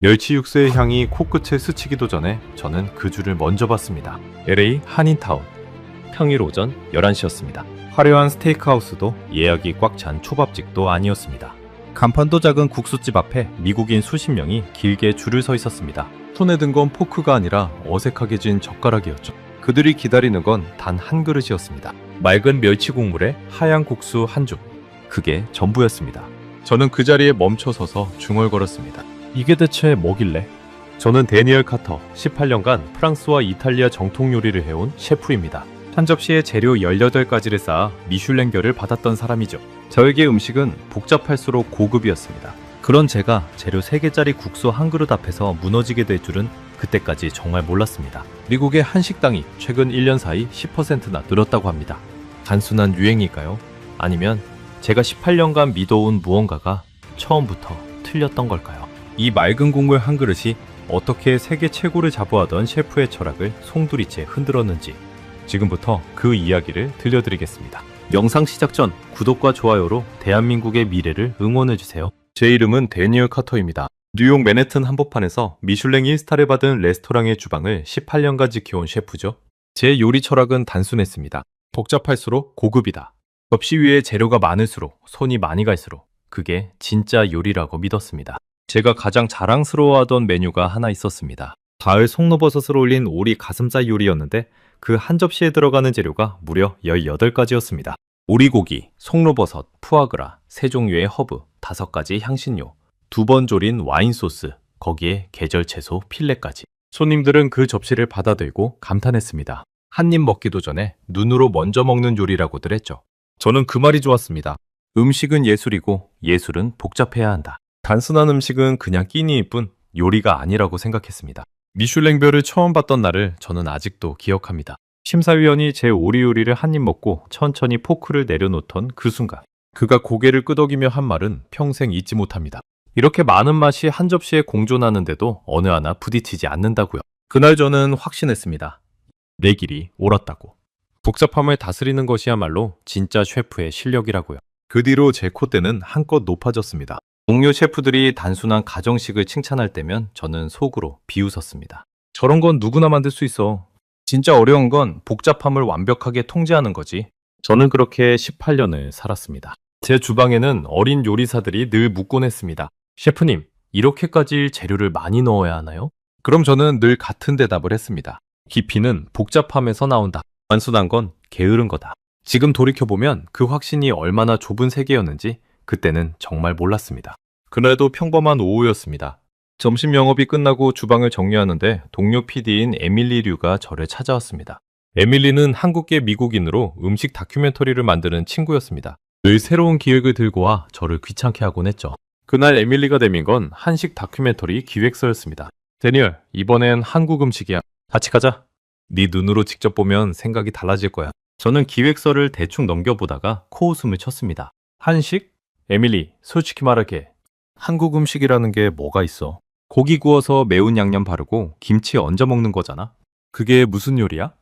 멸치 육수의 향이 코끝에 스치기도 전에 저는 그 줄을 먼저 봤습니다. LA 한인타운. 평일 오전 11시였습니다. 화려한 스테이크하우스도 예약이 꽉 찬 초밥집도 아니었습니다. 간판도 작은 국수집 앞에 미국인 수십 명이 길게 줄을 서 있었습니다. 손에 든 건 포크가 아니라 어색하게 쥔 젓가락이었죠. 그들이 기다리는 건 단 한 그릇이었습니다. 맑은 멸치 국물에 하얀 국수 한 줌. 그게 전부였습니다. 저는 그 자리에 멈춰 서서 중얼거렸습니다. 이게 대체 뭐길래? 저는 데니얼 카터, 18년간 프랑스와 이탈리아 정통 요리를 해온 셰프입니다. 한 접시에 재료 18가지를 쌓아 미슐랭별을 받았던 사람이죠. 저에게 음식은 복잡할수록 고급이었습니다. 그런 제가 재료 3개짜리 국수 한 그릇 앞에서 무너지게 될 줄은 그때까지 정말 몰랐습니다. 미국의 한식당이 최근 1년 사이 10%나 늘었다고 합니다. 단순한 유행일까요? 아니면 제가 18년간 믿어온 무언가가 처음부터 틀렸던 걸까요? 이 맑은 국물 한 그릇이 어떻게 세계 최고를 자부하던 셰프의 철학을 송두리째 흔들었는지 지금부터 그 이야기를 들려드리겠습니다. 영상 시작 전 구독과 좋아요로 대한민국의 미래를 응원해주세요. 제 이름은 데니얼 카터입니다. 뉴욕 맨해튼 한복판에서 미슐랭 1스타를 받은 레스토랑의 주방을 18년간 지켜온 셰프죠. 제 요리 철학은 단순했습니다. 복잡할수록 고급이다. 접시 위에 재료가 많을수록 손이 많이 갈수록 그게 진짜 요리라고 믿었습니다. 제가 가장 자랑스러워하던 메뉴가 하나 있었습니다. 가을 송로버섯을 올린 오리 가슴살 요리였는데 그 한 접시에 들어가는 재료가 무려 18가지였습니다. 오리고기, 송로버섯, 푸아그라, 3종류의 허브, 5가지 향신료, 2번 졸인 와인 소스, 거기에 계절 채소 필레까지. 손님들은 그 접시를 받아들고 감탄했습니다. 한 입 먹기도 전에 눈으로 먼저 먹는 요리라고들 했죠. 저는 그 말이 좋았습니다. 음식은 예술이고 예술은 복잡해야 한다. 단순한 음식은 그냥 끼니일 뿐 요리가 아니라고 생각했습니다. 미슐랭별을 처음 봤던 날을 저는 아직도 기억합니다. 심사위원이 제 오리 요리를 한 입 먹고 천천히 포크를 내려놓던 그 순간 그가 고개를 끄덕이며 한 말은 평생 잊지 못합니다. 이렇게 많은 맛이 한 접시에 공존하는데도 어느 하나 부딪히지 않는다고요. 그날 저는 확신했습니다. 내 길이 옳았다고. 복잡함을 다스리는 것이야말로 진짜 셰프의 실력이라고요. 그 뒤로 제 콧대는 한껏 높아졌습니다. 동료 셰프들이 단순한 가정식을 칭찬할 때면 저는 속으로 비웃었습니다. 저런 건 누구나 만들 수 있어. 진짜 어려운 건 복잡함을 완벽하게 통제하는 거지. 저는 그렇게 18년을 살았습니다. 제 주방에는 어린 요리사들이 늘 묻곤 했습니다. 셰프님, 이렇게까지 재료를 많이 넣어야 하나요? 그럼 저는 늘 같은 대답을 했습니다. 깊이는 복잡함에서 나온다. 단순한 건 게으른 거다. 지금 돌이켜보면 그 확신이 얼마나 좁은 세계였는지 그때는 정말 몰랐습니다. 그날도 평범한 오후였습니다. 점심 영업이 끝나고 주방을 정리하는데 동료 PD인 에밀리 류가 저를 찾아왔습니다. 에밀리는 한국계 미국인으로 음식 다큐멘터리를 만드는 친구였습니다. 늘 새로운 기획을 들고 와 저를 귀찮게 하곤 했죠. 그날 에밀리가 내민 건 한식 다큐멘터리 기획서였습니다. 데니얼, 이번엔 한국 음식이야. 같이 가자. 네 눈으로 직접 보면 생각이 달라질 거야. 저는 기획서를 대충 넘겨보다가 코웃음을 쳤습니다. 한식? 에밀리, 솔직히 말할게. 한국 음식이라는 게 뭐가 있어? 고기 구워서 매운 양념 바르고 김치 얹어 먹는 거잖아. 그게 무슨 요리야?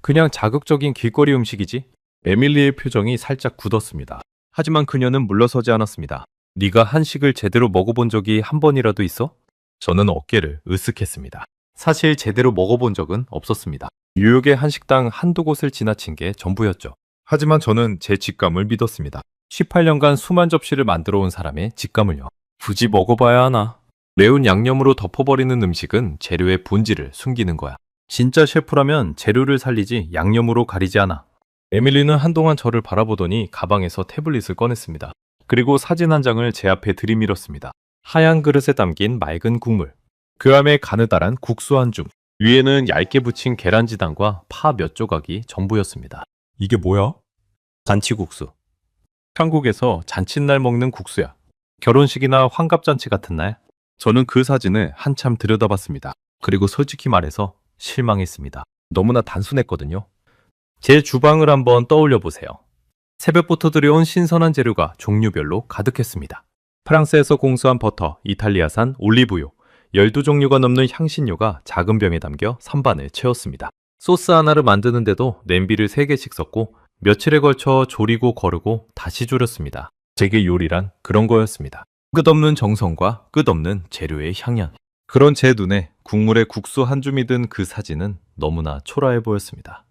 그냥 자극적인 길거리 음식이지. 에밀리의 표정이 살짝 굳었습니다. 하지만 그녀는 물러서지 않았습니다. 네가 한식을 제대로 먹어본 적이 한 번이라도 있어? 저는 어깨를 으쓱했습니다. 사실 제대로 먹어본 적은 없었습니다. 뉴욕의 한식당 한두 곳을 지나친 게 전부였죠. 하지만 저는 제 직감을 믿었습니다. 18년간 수만 접시를 만들어 온 사람의 직감을요. 굳이 먹어봐야 하나? 매운 양념으로 덮어버리는 음식은 재료의 본질을 숨기는 거야. 진짜 셰프라면 재료를 살리지 양념으로 가리지 않아. 에밀리는 한동안 저를 바라보더니 가방에서 태블릿을 꺼냈습니다. 그리고 사진 한 장을 제 앞에 들이밀었습니다. 하얀 그릇에 담긴 맑은 국물. 그 안에 가느다란 국수 한 줌. 위에는 얇게 부친 계란지단과 파 몇 조각이 전부였습니다. 이게 뭐야? 잔치국수. 한국에서 잔칫날 먹는 국수야. 결혼식이나 환갑잔치 같은 날, 저는 그 사진을 한참 들여다봤습니다. 그리고 솔직히 말해서 실망했습니다. 너무나 단순했거든요. 제 주방을 한번 떠올려 보세요. 새벽부터 들여온 신선한 재료가 종류별로 가득했습니다. 프랑스에서 공수한 버터, 이탈리아산 올리브유, 12종류가 넘는 향신료가 작은 병에 담겨 선반을 채웠습니다. 소스 하나를 만드는데도 냄비를 3개씩 썼고 며칠에 걸쳐 졸이고 거르고 다시 졸였습니다. 제게 요리란 그런 거였습니다. 끝없는 정성과 끝없는 재료의 향연. 그런 제 눈에 국물에 국수 한 줌이 든 그 사진은 너무나 초라해 보였습니다.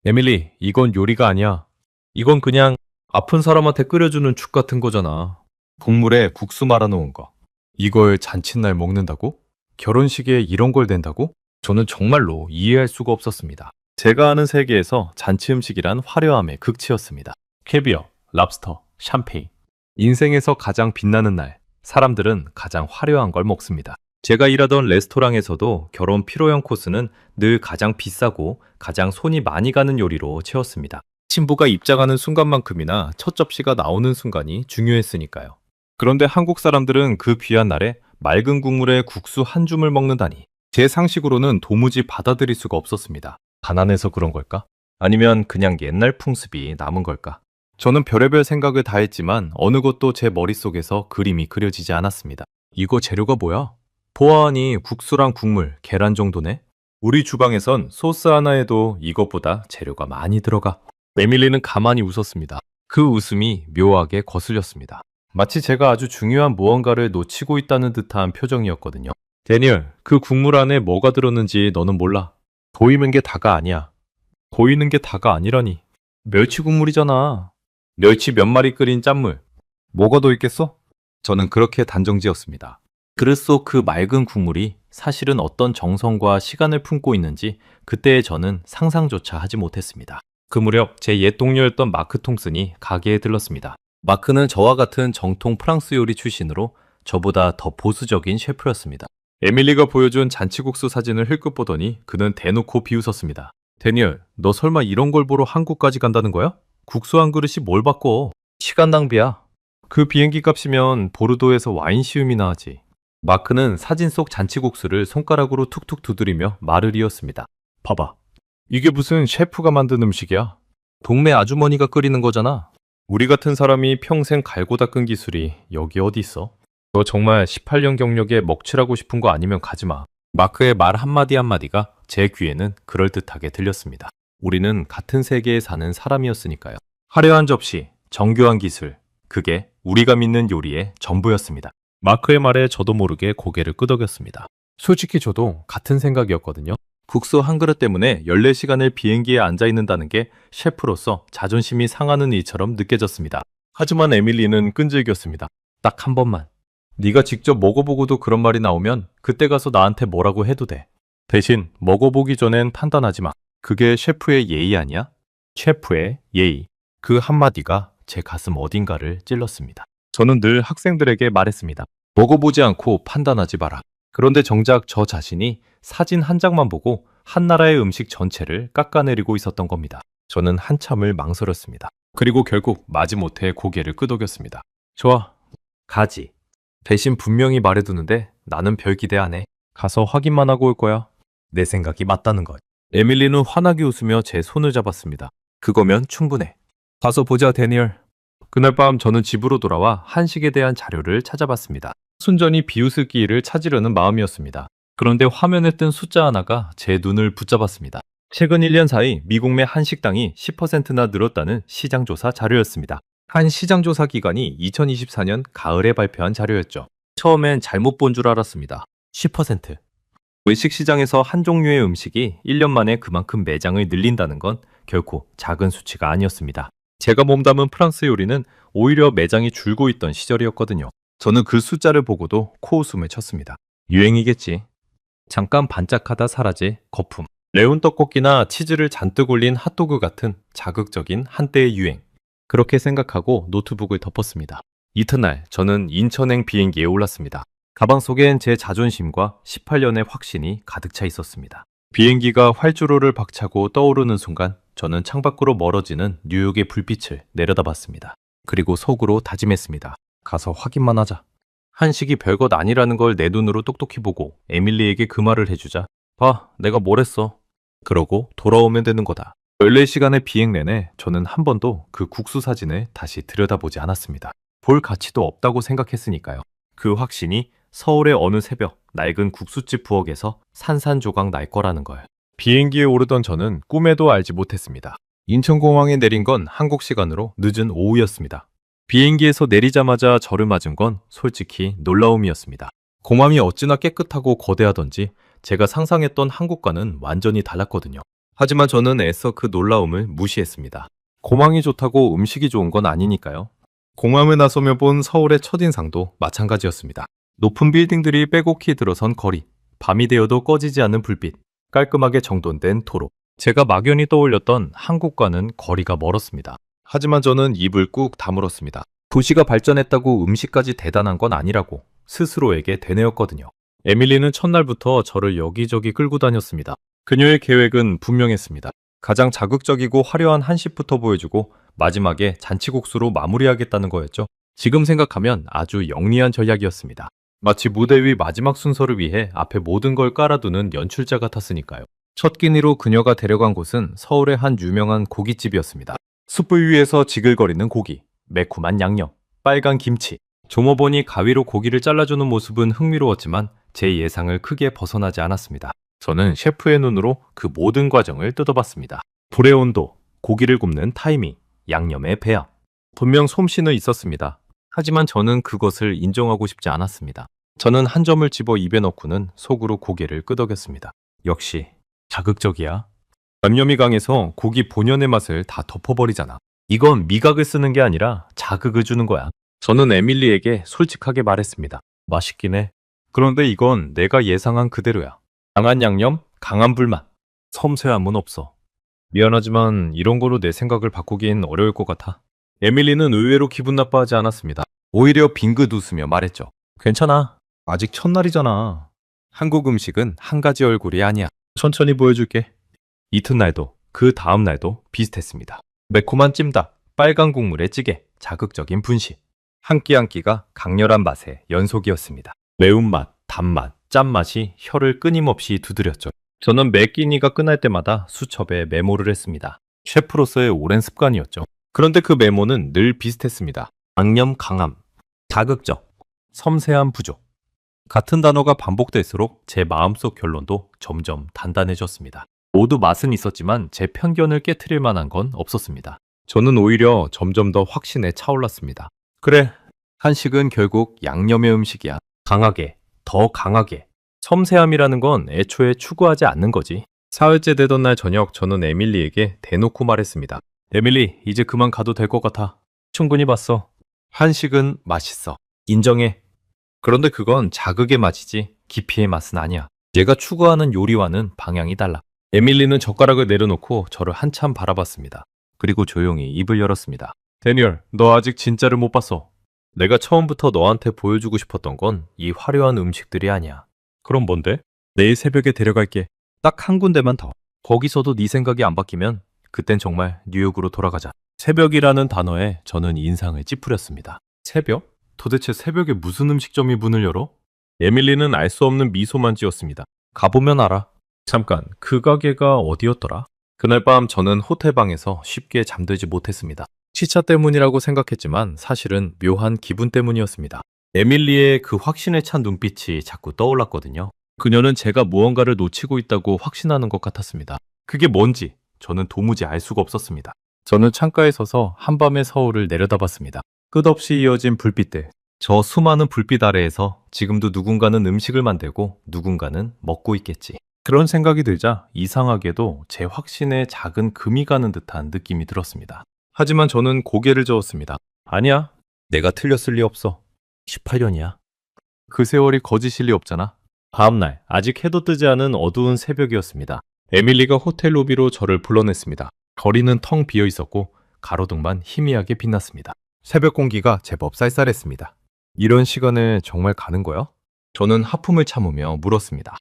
에밀리, 이건 요리가 아니야. 이건 그냥 아픈 사람한테 끓여주는 죽 같은 거잖아. 국물에 국수 말아놓은 거. 이걸 잔칫날 먹는다고? 결혼식에 이런 걸 댄다고? 저는 정말로 이해할 수가 없었습니다. 제가 아는 세계에서 잔치 음식이란 화려함의 극치였습니다. 캐비어, 랍스터, 샴페인. 인생에서 가장 빛나는 날, 사람들은 가장 화려한 걸 먹습니다. 제가 일하던 레스토랑에서도 결혼 피로연 코스는 늘 가장 비싸고 가장 손이 많이 가는 요리로 채웠습니다. 신부가 입장하는 순간만큼이나 첫 접시가 나오는 순간이 중요했으니까요. 그런데 한국 사람들은 그 귀한 날에 맑은 국물에 국수 한 줌을 먹는다니 제 상식으로는 도무지 받아들일 수가 없었습니다. 가난해서 그런 걸까? 아니면 그냥 옛날 풍습이 남은 걸까? 저는 별의별 생각을 다 했지만 어느 것도 제 머릿속에서 그림이 그려지지 않았습니다. 이거 재료가 뭐야? 보아하니 국수랑 국물, 계란 정도네? 우리 주방에선 소스 하나에도 이것보다 재료가 많이 들어가. 에밀리는 가만히 웃었습니다. 그 웃음이 묘하게 거슬렸습니다. 마치 제가 아주 중요한 무언가를 놓치고 있다는 듯한 표정이었거든요. 데니얼, 그 국물 안에 뭐가 들었는지 너는 몰라. 보이는 게 다가 아니야. 보이는 게 다가 아니라니. 멸치 국물이잖아. 멸치 몇 마리 끓인 짠물. 뭐가 더 있겠어? 저는 그렇게 단정지었습니다. 그릇 속 그 맑은 국물이 사실은 어떤 정성과 시간을 품고 있는지 그때의 저는 상상조차 하지 못했습니다. 그 무렵 제 옛 동료였던 마크 통슨이 가게에 들렀습니다. 마크는 저와 같은 정통 프랑스 요리 출신으로 저보다 더 보수적인 셰프였습니다. 에밀리가 보여준 잔치국수 사진을 흘끗 보더니 그는 대놓고 비웃었습니다. 데니얼, 너 설마 이런 걸 보러 한국까지 간다는 거야? 국수 한 그릇이 뭘 바꿔? 시간 낭비야. 그 비행기 값이면 보르도에서 와인 시음이나 하지. 마크는 사진 속 잔치국수를 손가락으로 툭툭 두드리며 말을 이었습니다. 봐봐. 이게 무슨 셰프가 만든 음식이야? 동네 아주머니가 끓이는 거잖아. 우리 같은 사람이 평생 갈고 닦은 기술이 여기 어디 있어? 너 정말 18년 경력에 먹칠하고 싶은 거 아니면 가지 마. 마크의 말 한마디 한마디가 제 귀에는 그럴듯하게 들렸습니다. 우리는 같은 세계에 사는 사람이었으니까요. 화려한 접시, 정교한 기술, 그게 우리가 믿는 요리의 전부였습니다. 마크의 말에 저도 모르게 고개를 끄덕였습니다. 솔직히 저도 같은 생각이었거든요. 국수 한 그릇 때문에 14시간을 비행기에 앉아 있는다는 게 셰프로서 자존심이 상하는 일처럼 느껴졌습니다. 하지만 에밀리는 끈질겼습니다. 딱 한 번만. 네가 직접 먹어보고도 그런 말이 나오면 그때 가서 나한테 뭐라고 해도 돼. 대신 먹어보기 전엔 판단하지 마. 그게 셰프의 예의 아니야? 셰프의 예의. 그 한마디가 제 가슴 어딘가를 찔렀습니다. 저는 늘 학생들에게 말했습니다. 먹어보지 않고 판단하지 마라. 그런데 정작 저 자신이 사진 한 장만 보고 한 나라의 음식 전체를 깎아내리고 있었던 겁니다. 저는 한참을 망설였습니다. 그리고 결국 마지못해 고개를 끄덕였습니다. 좋아, 가지. 대신 분명히 말해두는데 나는 별 기대 안 해. 가서 확인만 하고 올 거야. 내 생각이 맞다는 것. 에밀리는 환하게 웃으며 제 손을 잡았습니다. 그거면 충분해. 가서 보자, 데니얼. 그날 밤 저는 집으로 돌아와 한식에 대한 자료를 찾아봤습니다. 순전히 비웃을기를 찾으려는 마음이었습니다. 그런데 화면에 뜬 숫자 하나가 제 눈을 붙잡았습니다. 최근 1년 사이 미국 내 한식당이 10%나 늘었다는 시장조사 자료였습니다. 한 시장조사 기관이 2024년 가을에 발표한 자료였죠. 처음엔 잘못 본 줄 알았습니다. 10%. 외식 시장에서 한 종류의 음식이 1년 만에 그만큼 매장을 늘린다는 건 결코 작은 수치가 아니었습니다. 제가 몸담은 프랑스 요리는 오히려 매장이 줄고 있던 시절이었거든요. 저는 그 숫자를 보고도 코웃음을 쳤습니다. 유행이겠지. 잠깐 반짝하다 사라질 거품. 레온 떡볶이나 치즈를 잔뜩 올린 핫도그 같은 자극적인 한때의 유행. 그렇게 생각하고 노트북을 덮었습니다. 이튿날 저는 인천행 비행기에 올랐습니다. 가방 속엔 제 자존심과 18년의 확신이 가득 차 있었습니다. 비행기가 활주로를 박차고 떠오르는 순간 저는 창밖으로 멀어지는 뉴욕의 불빛을 내려다봤습니다. 그리고 속으로 다짐했습니다. 가서 확인만 하자. 한식이 별것 아니라는 걸 내 눈으로 똑똑히 보고 에밀리에게 그 말을 해주자. 봐, 내가 뭘 했어. 그러고 돌아오면 되는 거다. 14시간의 비행 내내 저는 한 번도 그 국수 사진을 다시 들여다보지 않았습니다. 볼 가치도 없다고 생각했으니까요. 그 확신이 서울의 어느 새벽 낡은 국수집 부엌에서 산산조각 날 거라는 걸. 비행기에 오르던 저는 꿈에도 알지 못했습니다. 인천공항에 내린 건 한국 시간으로 늦은 오후였습니다. 비행기에서 내리자마자 저를 맞은 건 솔직히 놀라움이었습니다. 공암이 어찌나 깨끗하고 거대하던지 제가 상상했던 한국과는 완전히 달랐거든요. 하지만 저는 애써 그 놀라움을 무시했습니다. 공항이 좋다고 음식이 좋은 건 아니니까요. 공항에 나서며 본 서울의 첫인상도 마찬가지였습니다. 높은 빌딩들이 빼곡히 들어선 거리, 밤이 되어도 꺼지지 않는 불빛, 깔끔하게 정돈된 도로. 제가 막연히 떠올렸던 한국과는 거리가 멀었습니다. 하지만 저는 입을 꾹 다물었습니다. 도시가 발전했다고 음식까지 대단한 건 아니라고 스스로에게 되뇌었거든요. 에밀리는 첫날부터 저를 여기저기 끌고 다녔습니다. 그녀의 계획은 분명했습니다. 가장 자극적이고 화려한 한식부터 보여주고 마지막에 잔치국수로 마무리하겠다는 거였죠. 지금 생각하면 아주 영리한 전략이었습니다. 마치 무대 위 마지막 순서를 위해 앞에 모든 걸 깔아두는 연출자 같았으니까요. 첫 끼니로 그녀가 데려간 곳은 서울의 한 유명한 고깃집이었습니다. 숯불 위에서 지글거리는 고기, 매콤한 양념, 빨간 김치. 조모본이 가위로 고기를 잘라주는 모습은 흥미로웠지만 제 예상을 크게 벗어나지 않았습니다. 저는 셰프의 눈으로 그 모든 과정을 뜯어봤습니다. 불의 온도, 고기를 굽는 타이밍, 양념의 배합. 분명 솜씨는 있었습니다. 하지만 저는 그것을 인정하고 싶지 않았습니다. 저는 한 점을 집어 입에 넣고는 속으로 고개를 끄덕였습니다. 역시 자극적이야. 양념이 강해서 고기 본연의 맛을 다 덮어버리잖아. 이건 미각을 쓰는 게 아니라 자극을 주는 거야. 저는 에밀리에게 솔직하게 말했습니다. 맛있긴 해. 그런데 이건 내가 예상한 그대로야. 강한 양념, 강한 불맛. 섬세함은 없어. 미안하지만 이런 거로 내 생각을 바꾸긴 어려울 것 같아. 에밀리는 의외로 기분 나빠하지 않았습니다. 오히려 빙긋 웃으며 말했죠. 괜찮아. 아직 첫날이잖아. 한국 음식은 한 가지 얼굴이 아니야. 천천히 보여줄게. 이튿날도 그 다음 날도 비슷했습니다. 매콤한 찜닭, 빨간 국물의 찌개, 자극적인 분식. 한 끼 한 끼가 강렬한 맛의 연속이었습니다. 매운맛, 단맛, 짠맛이 혀를 끊임없이 두드렸죠. 저는 매 끼니가 끝날 때마다 수첩에 메모를 했습니다. 셰프로서의 오랜 습관이었죠. 그런데 그 메모는 늘 비슷했습니다. 양념 강함, 자극적, 섬세한 부족. 같은 단어가 반복될수록 제 마음속 결론도 점점 단단해졌습니다. 모두 맛은 있었지만 제 편견을 깨트릴 만한 건 없었습니다. 저는 오히려 점점 더 확신에 차올랐습니다. 그래, 한식은 결국 양념의 음식이야. 강하게, 더 강하게. 섬세함이라는 건 애초에 추구하지 않는 거지. 사흘째 되던 날 저녁 저는 에밀리에게 대놓고 말했습니다. 에밀리, 이제 그만 가도 될 것 같아. 충분히 봤어. 한식은 맛있어. 인정해. 그런데 그건 자극의 맛이지 깊이의 맛은 아니야. 얘가 추구하는 요리와는 방향이 달라. 에밀리는 젓가락을 내려놓고 저를 한참 바라봤습니다. 그리고 조용히 입을 열었습니다. 데니얼, 너 아직 진짜를 못 봤어. 내가 처음부터 너한테 보여주고 싶었던 건 이 화려한 음식들이 아니야. 그럼 뭔데? 내일 새벽에 데려갈게. 딱 한 군데만 더. 거기서도 네 생각이 안 바뀌면 그땐 정말 뉴욕으로 돌아가자. 새벽이라는 단어에 저는 인상을 찌푸렸습니다. 새벽? 도대체 새벽에 무슨 음식점이 문을 열어? 에밀리는 알 수 없는 미소만 지었습니다. 가보면 알아. 잠깐, 그 가게가 어디였더라? 그날 밤 저는 호텔방에서 쉽게 잠들지 못했습니다. 시차 때문이라고 생각했지만 사실은 묘한 기분 때문이었습니다. 에밀리의 그 확신에 찬 눈빛이 자꾸 떠올랐거든요. 그녀는 제가 무언가를 놓치고 있다고 확신하는 것 같았습니다. 그게 뭔지 저는 도무지 알 수가 없었습니다. 저는 창가에 서서 한밤의 서울을 내려다봤습니다. 끝없이 이어진 불빛들. 저 수많은 불빛 아래에서 지금도 누군가는 음식을 만들고 누군가는 먹고 있겠지. 그런 생각이 들자 이상하게도 제 확신에 작은 금이 가는 듯한 느낌이 들었습니다. 하지만 저는 고개를 저었습니다. 아니야, 내가 틀렸을 리 없어. 18년이야. 그 세월이 거짓일 리 없잖아. 다음날 아직 해도 뜨지 않은 어두운 새벽이었습니다. 에밀리가 호텔 로비로 저를 불러냈습니다. 거리는 텅 비어 있었고 가로등만 희미하게 빛났습니다. 새벽 공기가 제법 쌀쌀했습니다. 이런 시간에 정말 가는 거야? 저는 하품을 참으며 물었습니다.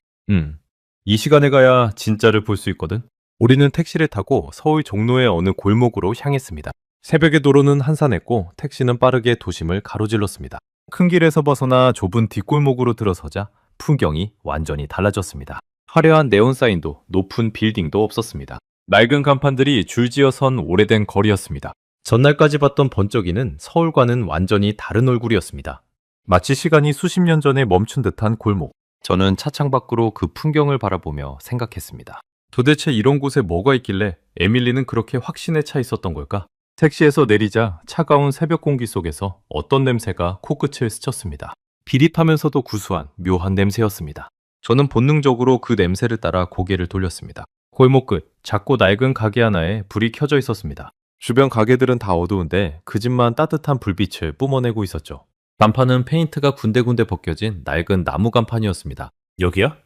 이 시간에 가야 진짜를 볼 수 있거든. 우리는 택시를 타고 서울 종로의 어느 골목으로 향했습니다. 새벽의 도로는 한산했고 택시는 빠르게 도심을 가로질렀습니다. 큰 길에서 벗어나 좁은 뒷골목으로 들어서자 풍경이 완전히 달라졌습니다. 화려한 네온사인도 높은 빌딩도 없었습니다. 낡은 간판들이 줄지어 선 오래된 거리였습니다. 전날까지 봤던 번쩍이는 서울과는 완전히 다른 얼굴이었습니다. 마치 시간이 수십 년 전에 멈춘 듯한 골목. 저는 차창 밖으로 그 풍경을 바라보며 생각했습니다. 도대체 이런 곳에 뭐가 있길래 에밀리는 그렇게 확신에 차 있었던 걸까? 택시에서 내리자 차가운 새벽 공기 속에서 어떤 냄새가 코끝을 스쳤습니다. 비릿하면서도 구수한 묘한 냄새였습니다. 저는 본능적으로 그 냄새를 따라 고개를 돌렸습니다. 골목 끝 작고 낡은 가게 하나에 불이 켜져 있었습니다. 주변 가게들은 다 어두운데 그 집만 따뜻한 불빛을 뿜어내고 있었죠. 간판은 페인트가 군데군데 벗겨진 낡은 나무 간판이었습니다. 여기야?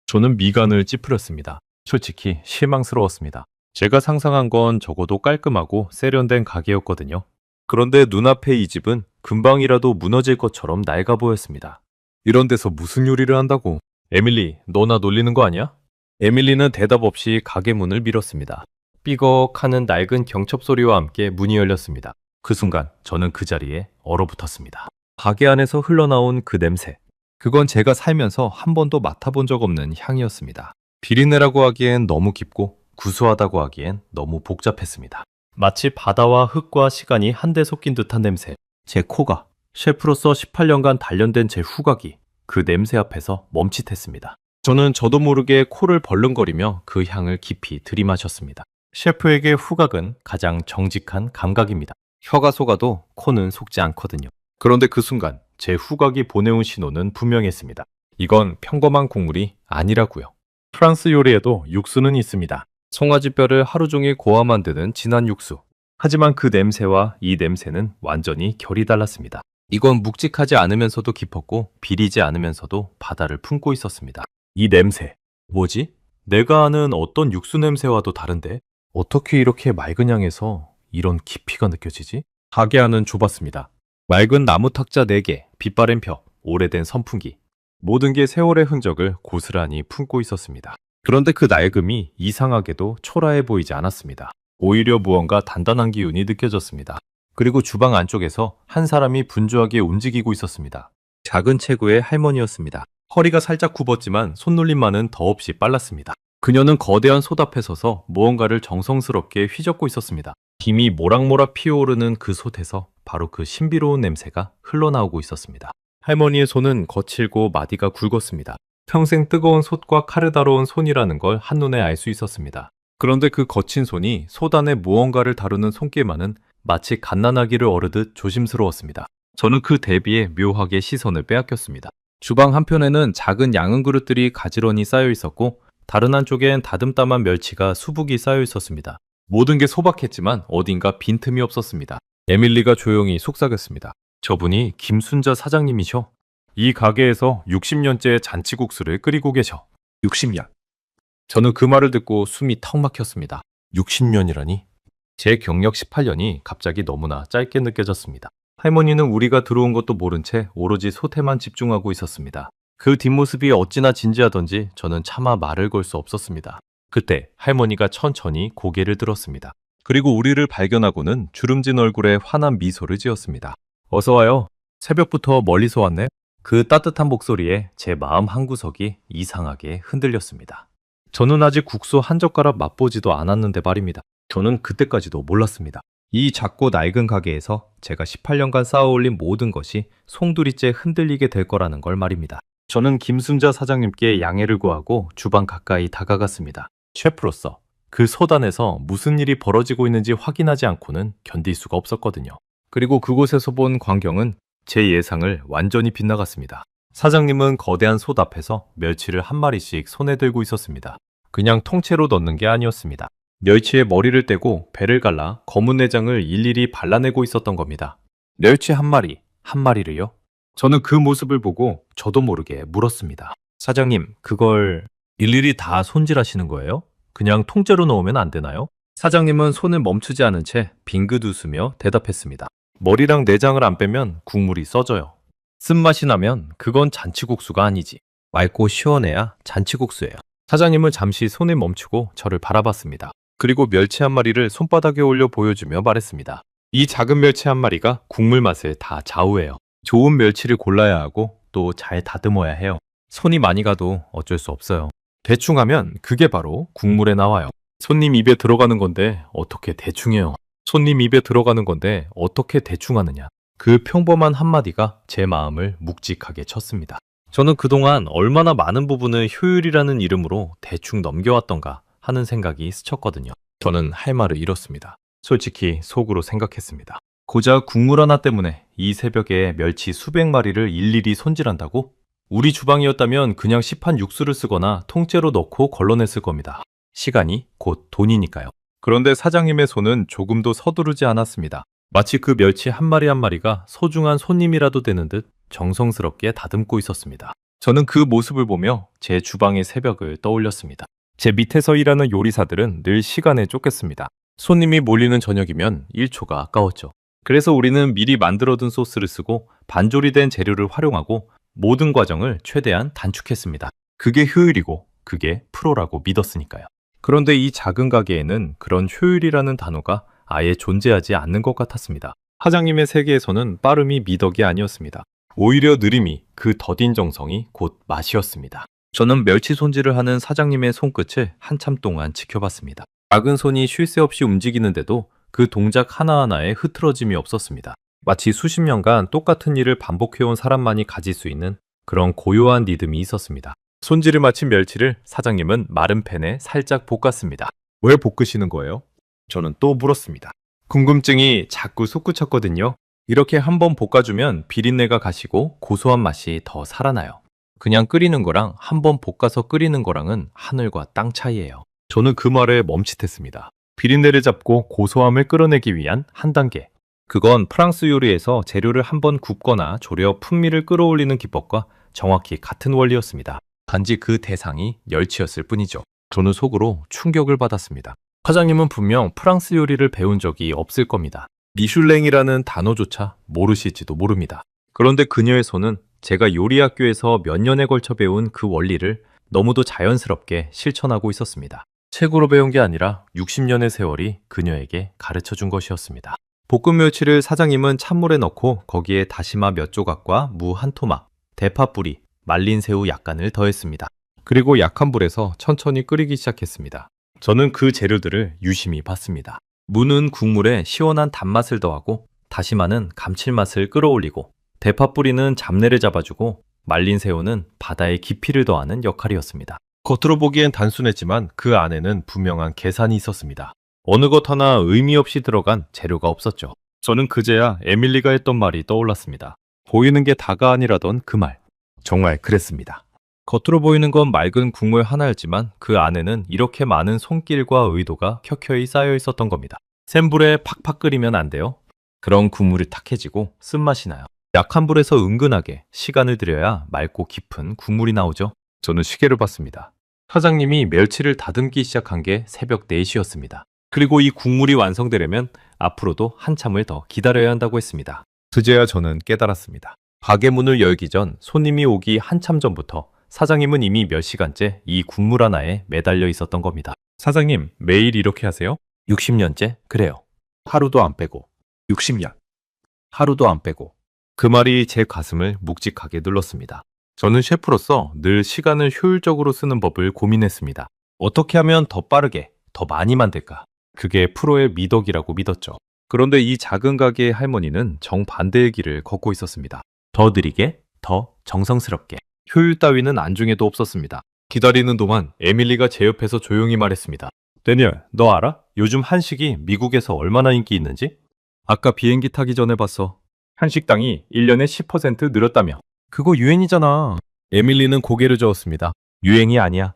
저는 미간을 찌푸렸습니다. 솔직히 실망스러웠습니다. 제가 상상한 건 적어도 깔끔하고 세련된 가게였거든요. 그런데 눈앞에 이 집은 금방이라도 무너질 것처럼 낡아 보였습니다. 이런 데서 무슨 요리를 한다고? 에밀리, 너나 놀리는 거 아니야? 에밀리는 대답 없이 가게 문을 밀었습니다. 삐걱하는 낡은 경첩 소리와 함께 문이 열렸습니다. 그 순간 저는 그 자리에 얼어붙었습니다. 가게 안에서 흘러나온 그 냄새. 그건 제가 살면서 한 번도 맡아본 적 없는 향이었습니다. 비린내라고 하기엔 너무 깊고 구수하다고 하기엔 너무 복잡했습니다. 마치 바다와 흙과 시간이 한데 섞인 듯한 냄새. 제 코가 셰프로서 18년간 단련된 제 후각이 그 냄새 앞에서 멈칫했습니다. 저는 저도 모르게 코를 벌렁거리며 그 향을 깊이 들이마셨습니다. 셰프에게 후각은 가장 정직한 감각입니다. 혀가 속아도 코는 속지 않거든요. 그런데 그 순간 제 후각이 보내온 신호는 분명했습니다. 이건 평범한 국물이 아니라고요. 프랑스 요리에도 육수는 있습니다. 송아지뼈를 하루 종일 고아 만드는 진한 육수. 하지만 그 냄새와 이 냄새는 완전히 결이 달랐습니다. 이건 묵직하지 않으면서도 깊었고 비리지 않으면서도 바다를 품고 있었습니다. 이 냄새, 뭐지? 내가 아는 어떤 육수 냄새와도 다른데? 어떻게 이렇게 맑은 향에서 이런 깊이가 느껴지지? 가게 안은 좁았습니다. 맑은 나무 탁자 4개, 빛바랜 벽, 오래된 선풍기. 모든 게 세월의 흔적을 고스란히 품고 있었습니다. 그런데 그 낡음이 이상하게도 초라해 보이지 않았습니다. 오히려 무언가 단단한 기운이 느껴졌습니다. 그리고 주방 안쪽에서 한 사람이 분주하게 움직이고 있었습니다. 작은 체구의 할머니였습니다. 허리가 살짝 굽었지만 손놀림만은 더없이 빨랐습니다. 그녀는 거대한 솥 앞에 서서 무언가를 정성스럽게 휘젓고 있었습니다. 김이 모락모락 피어오르는 그 솥에서 바로 그 신비로운 냄새가 흘러나오고 있었습니다. 할머니의 손은 거칠고 마디가 굵었습니다. 평생 뜨거운 솥과 칼을 다뤄온 손이라는 걸 한눈에 알 수 있었습니다. 그런데 그 거친 손이 솥 안에 무언가를 다루는 손길만은 마치 갓난아기를 어르듯 조심스러웠습니다. 저는 그 대비에 묘하게 시선을 빼앗겼습니다. 주방 한편에는 작은 양은 그릇들이 가지런히 쌓여 있었고 다른 한쪽엔 다듬다만 멸치가 수북이 쌓여 있었습니다. 모든 게 소박했지만 어딘가 빈틈이 없었습니다. 에밀리가 조용히 속삭였습니다. 저분이 김순자 사장님이셔. 이 가게에서 60년째 잔치국수를 끓이고 계셔. 60년. 저는 그 말을 듣고 숨이 턱 막혔습니다. 60년이라니? 제 경력 18년이 갑자기 너무나 짧게 느껴졌습니다. 할머니는 우리가 들어온 것도 모른 채 오로지 솥에만 집중하고 있었습니다. 그 뒷모습이 어찌나 진지하던지 저는 차마 말을 걸 수 없었습니다. 그때 할머니가 천천히 고개를 들었습니다. 그리고 우리를 발견하고는 주름진 얼굴에 환한 미소를 지었습니다. 어서 와요. 새벽부터 멀리서 왔네. 그 따뜻한 목소리에 제 마음 한구석이 이상하게 흔들렸습니다. 저는 아직 국수 한 젓가락 맛보지도 않았는데 말입니다. 저는 그때까지도 몰랐습니다. 이 작고 낡은 가게에서 제가 18년간 쌓아올린 모든 것이 송두리째 흔들리게 될 거라는 걸 말입니다. 저는 김순자 사장님께 양해를 구하고 주방 가까이 다가갔습니다. 셰프로서 그 솥 안에서 무슨 일이 벌어지고 있는지 확인하지 않고는 견딜 수가 없었거든요. 그리고 그곳에서 본 광경은 제 예상을 완전히 빗나갔습니다. 사장님은 거대한 솥 앞에서 멸치를 한 마리씩 손에 들고 있었습니다. 그냥 통째로 넣는 게 아니었습니다. 멸치의 머리를 떼고 배를 갈라 검은 내장을 일일이 발라내고 있었던 겁니다. 멸치 한 마리를요? 저는 그 모습을 보고 저도 모르게 물었습니다. 사장님, 그걸 일일이 다 손질하시는 거예요? 그냥 통째로 넣으면 안 되나요? 사장님은 손을 멈추지 않은 채 빙긋 웃으며 대답했습니다. 머리랑 내장을 안 빼면 국물이 써져요. 쓴맛이 나면 그건 잔치국수가 아니지. 맑고 시원해야 잔치국수예요. 사장님은 잠시 손을 멈추고 저를 바라봤습니다. 그리고 멸치 한 마리를 손바닥에 올려 보여주며 말했습니다. 이 작은 멸치 한 마리가 국물 맛을 다 좌우해요. 좋은 멸치를 골라야 하고 또 잘 다듬어야 해요. 손이 많이 가도 어쩔 수 없어요. 대충 하면 그게 바로 국물에 나와요. 손님 입에 들어가는 건데 어떻게 대충 해요. 손님 입에 들어가는 건데 어떻게 대충 하느냐. 그 평범한 한마디가 제 마음을 묵직하게 쳤습니다. 저는 그동안 얼마나 많은 부분을 효율이라는 이름으로 대충 넘겨왔던가 하는 생각이 스쳤거든요. 저는 할 말을 잃었습니다. 솔직히 속으로 생각했습니다. 고작 국물 하나 때문에 이 새벽에 멸치 수백 마리를 일일이 손질한다고? 우리 주방이었다면 그냥 시판 육수를 쓰거나 통째로 넣고 걸러냈을 겁니다. 시간이 곧 돈이니까요. 그런데 사장님의 손은 조금도 서두르지 않았습니다. 마치 그 멸치 한 마리 한 마리가 소중한 손님이라도 되는 듯 정성스럽게 다듬고 있었습니다. 저는 그 모습을 보며 제 주방의 새벽을 떠올렸습니다. 제 밑에서 일하는 요리사들은 늘 시간에 쫓겼습니다. 손님이 몰리는 저녁이면 1초가 아까웠죠. 그래서 우리는 미리 만들어둔 소스를 쓰고 반조리된 재료를 활용하고 모든 과정을 최대한 단축했습니다. 그게 효율이고 그게 프로라고 믿었으니까요. 그런데 이 작은 가게에는 그런 효율이라는 단어가 아예 존재하지 않는 것 같았습니다. 사장님의 세계에서는 빠름이 미덕이 아니었습니다. 오히려 느림이, 그 더딘 정성이 곧 맛이었습니다. 저는 멸치 손질을 하는 사장님의 손끝을 한참 동안 지켜봤습니다. 작은 손이 쉴 새 없이 움직이는데도 그 동작 하나하나에 흐트러짐이 없었습니다. 마치 수십 년간 똑같은 일을 반복해온 사람만이 가질 수 있는 그런 고요한 리듬이 있었습니다. 손질을 마친 멸치를 사장님은 마른 팬에 살짝 볶았습니다. 왜 볶으시는 거예요? 저는 또 물었습니다. 궁금증이 자꾸 솟구쳤거든요. 이렇게 한번 볶아주면 비린내가 가시고 고소한 맛이 더 살아나요. 그냥 끓이는 거랑 한번 볶아서 끓이는 거랑은 하늘과 땅 차이예요. 저는 그 말에 멈칫했습니다. 비린내를 잡고 고소함을 끌어내기 위한 한 단계. 그건 프랑스 요리에서 재료를 한번 굽거나 졸여 풍미를 끌어올리는 기법과 정확히 같은 원리였습니다. 단지 그 대상이 멸치였을 뿐이죠. 저는 속으로 충격을 받았습니다. 사장님은 분명 프랑스 요리를 배운 적이 없을 겁니다. 미슐랭이라는 단어조차 모르실지도 모릅니다. 그런데 그녀의 손은 제가 요리학교에서 몇 년에 걸쳐 배운 그 원리를 너무도 자연스럽게 실천하고 있었습니다. 책으로 배운 게 아니라 60년의 세월이 그녀에게 가르쳐 준 것이었습니다. 볶은 멸치를 사장님은 찬물에 넣고 거기에 다시마 몇 조각과 무 한 토막, 대파 뿌리, 말린 새우 약간을 더했습니다. 그리고 약한 불에서 천천히 끓이기 시작했습니다. 저는 그 재료들을 유심히 봤습니다. 무는 국물에 시원한 단맛을 더하고 다시마는 감칠맛을 끌어올리고 대파 뿌리는 잡내를 잡아주고 말린 새우는 바다의 깊이를 더하는 역할이었습니다. 겉으로 보기엔 단순했지만 그 안에는 분명한 계산이 있었습니다. 어느 것 하나 의미 없이 들어간 재료가 없었죠. 저는 그제야 에밀리가 했던 말이 떠올랐습니다. 보이는 게 다가 아니라던 그 말. 정말 그랬습니다. 겉으로 보이는 건 맑은 국물 하나였지만 그 안에는 이렇게 많은 손길과 의도가 켜켜이 쌓여 있었던 겁니다. 센 불에 팍팍 끓이면 안 돼요. 그런 국물이 탁해지고 쓴맛이 나요. 약한 불에서 은근하게 시간을 들여야 맑고 깊은 국물이 나오죠. 저는 시계를 봤습니다. 사장님이 멸치를 다듬기 시작한 게 새벽 4시였습니다. 그리고 이 국물이 완성되려면 앞으로도 한참을 더 기다려야 한다고 했습니다. 그제야 저는 깨달았습니다. 가게 문을 열기 전 손님이 오기 한참 전부터 사장님은 이미 몇 시간째 이 국물 하나에 매달려 있었던 겁니다. 사장님, 매일 이렇게 하세요? 60년째? 그래요. 하루도 안 빼고. 60년. 하루도 안 빼고. 그 말이 제 가슴을 묵직하게 눌렀습니다. 저는 셰프로서 늘 시간을 효율적으로 쓰는 법을 고민했습니다. 어떻게 하면 더 빠르게, 더 많이 만들까? 그게 프로의 미덕이라고 믿었죠. 그런데 이 작은 가게의 할머니는 정반대의 길을 걷고 있었습니다. 더 느리게, 더 정성스럽게. 효율 따위는 안중에도 없었습니다. 기다리는 동안 에밀리가 제 옆에서 조용히 말했습니다. 데니얼, 너 알아? 요즘 한식이 미국에서 얼마나 인기 있는지? 아까 비행기 타기 전에 봤어. 한식당이 1년에 10% 늘었다며. 그거 유행이잖아. 에밀리는 고개를 저었습니다. 유행이 아니야.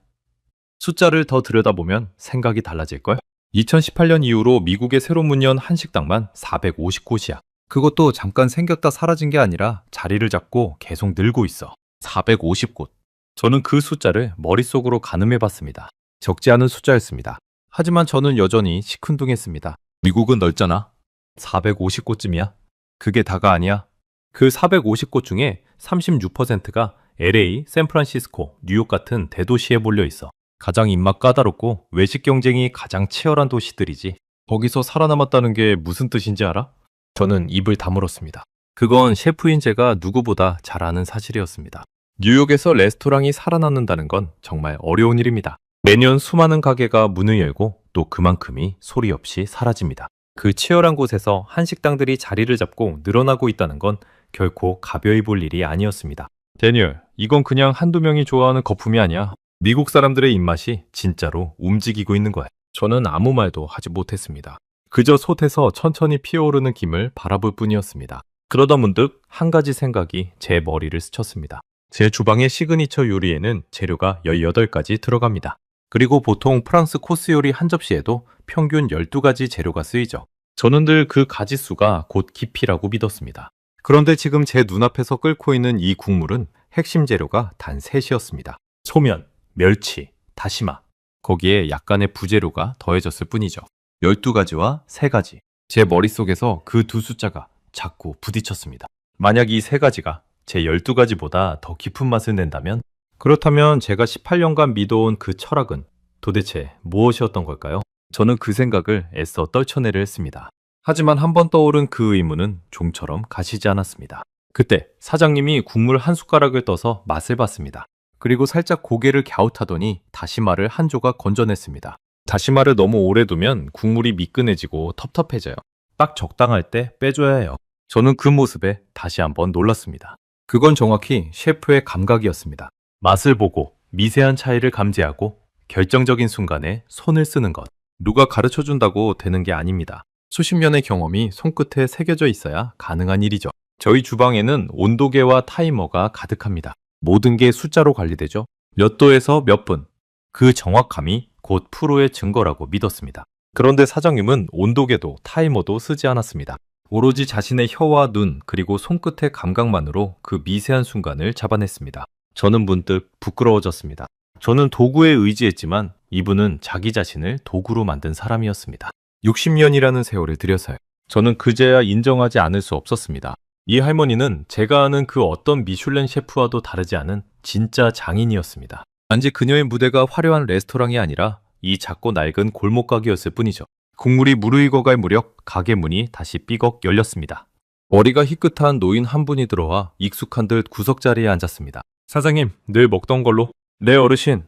숫자를 더 들여다보면 생각이 달라질걸? 2018년 이후로 미국의 새로 문 연 한식당만 450곳이야. 그것도 잠깐 생겼다 사라진 게 아니라 자리를 잡고 계속 늘고 있어. 450곳. 저는 그 숫자를 머릿속으로 가늠해봤습니다. 적지 않은 숫자였습니다. 하지만 저는 여전히 시큰둥했습니다. 미국은 넓잖아. 450곳쯤이야. 그게 다가 아니야. 그 450곳 중에 36%가 LA, 샌프란시스코, 뉴욕 같은 대도시에 몰려 있어. 가장 입맛 까다롭고 외식 경쟁이 가장 치열한 도시들이지. 거기서 살아남았다는 게 무슨 뜻인지 알아? 저는 입을 다물었습니다. 그건 셰프인 제가 누구보다 잘 아는 사실이었습니다. 뉴욕에서 레스토랑이 살아남는다는 건 정말 어려운 일입니다. 매년 수많은 가게가 문을 열고 또 그만큼이 소리 없이 사라집니다. 그 치열한 곳에서 한식당들이 자리를 잡고 늘어나고 있다는 건 결코 가벼이 볼 일이 아니었습니다. 데니얼, 이건 그냥 한두 명이 좋아하는 거품이 아니야. 미국 사람들의 입맛이 진짜로 움직이고 있는 거야. 저는 아무 말도 하지 못했습니다. 그저 솥에서 천천히 피어오르는 김을 바라볼 뿐이었습니다. 그러다 문득 한 가지 생각이 제 머리를 스쳤습니다. 제 주방의 시그니처 요리에는 재료가 18가지 들어갑니다. 그리고 보통 프랑스 코스 요리 한 접시에도 평균 12가지 재료가 쓰이죠. 저는 늘 그 가짓수가 곧 깊이라고 믿었습니다. 그런데 지금 제 눈앞에서 끓고 있는 이 국물은 핵심 재료가 단 3이었습니다. 소면, 멸치, 다시마. 거기에 약간의 부재료가 더해졌을 뿐이죠. 12가지와 3가지. 제 머릿속에서 그 두 숫자가 자꾸 부딪혔습니다. 만약 이 3가지가 제 12가지보다 더 깊은 맛을 낸다면, 그렇다면 제가 18년간 믿어온 그 철학은 도대체 무엇이었던 걸까요? 저는 그 생각을 애써 떨쳐내려 했습니다. 하지만 한번 떠오른 그 의문은 좀처럼 가시지 않았습니다. 그때 사장님이 국물 한 숟가락을 떠서 맛을 봤습니다. 그리고 살짝 고개를 갸웃하더니 다시마를 한 조각 건져냈습니다. 다시마를 너무 오래 두면 국물이 미끈해지고 텁텁해져요. 딱 적당할 때 빼줘야 해요. 저는 그 모습에 다시 한번 놀랐습니다. 그건 정확히 셰프의 감각이었습니다. 맛을 보고 미세한 차이를 감지하고 결정적인 순간에 손을 쓰는 것. 누가 가르쳐준다고 되는 게 아닙니다. 수십 년의 경험이 손끝에 새겨져 있어야 가능한 일이죠. 저희 주방에는 온도계와 타이머가 가득합니다. 모든 게 숫자로 관리되죠. 몇 도에서 몇 분. 그 정확함이 곧 프로의 증거라고 믿었습니다. 그런데 사장님은 온도계도 타이머도 쓰지 않았습니다. 오로지 자신의 혀와 눈 그리고 손끝의 감각만으로 그 미세한 순간을 잡아냈습니다. 저는 문득 부끄러워졌습니다. 저는 도구에 의지했지만 이분은 자기 자신을 도구로 만든 사람이었습니다. 60년이라는 세월을 들여서요. 저는 그제야 인정하지 않을 수 없었습니다. 이 할머니는 제가 아는 그 어떤 미슐랭 셰프와도 다르지 않은 진짜 장인이었습니다. 단지 그녀의 무대가 화려한 레스토랑이 아니라 이 작고 낡은 골목가게였을 뿐이죠. 국물이 무르익어갈 무렵 가게 문이 다시 삐걱 열렸습니다. 머리가 희끗한 노인 한 분이 들어와 익숙한 듯 구석자리에 앉았습니다. 사장님, 늘 먹던 걸로. 네, 어르신.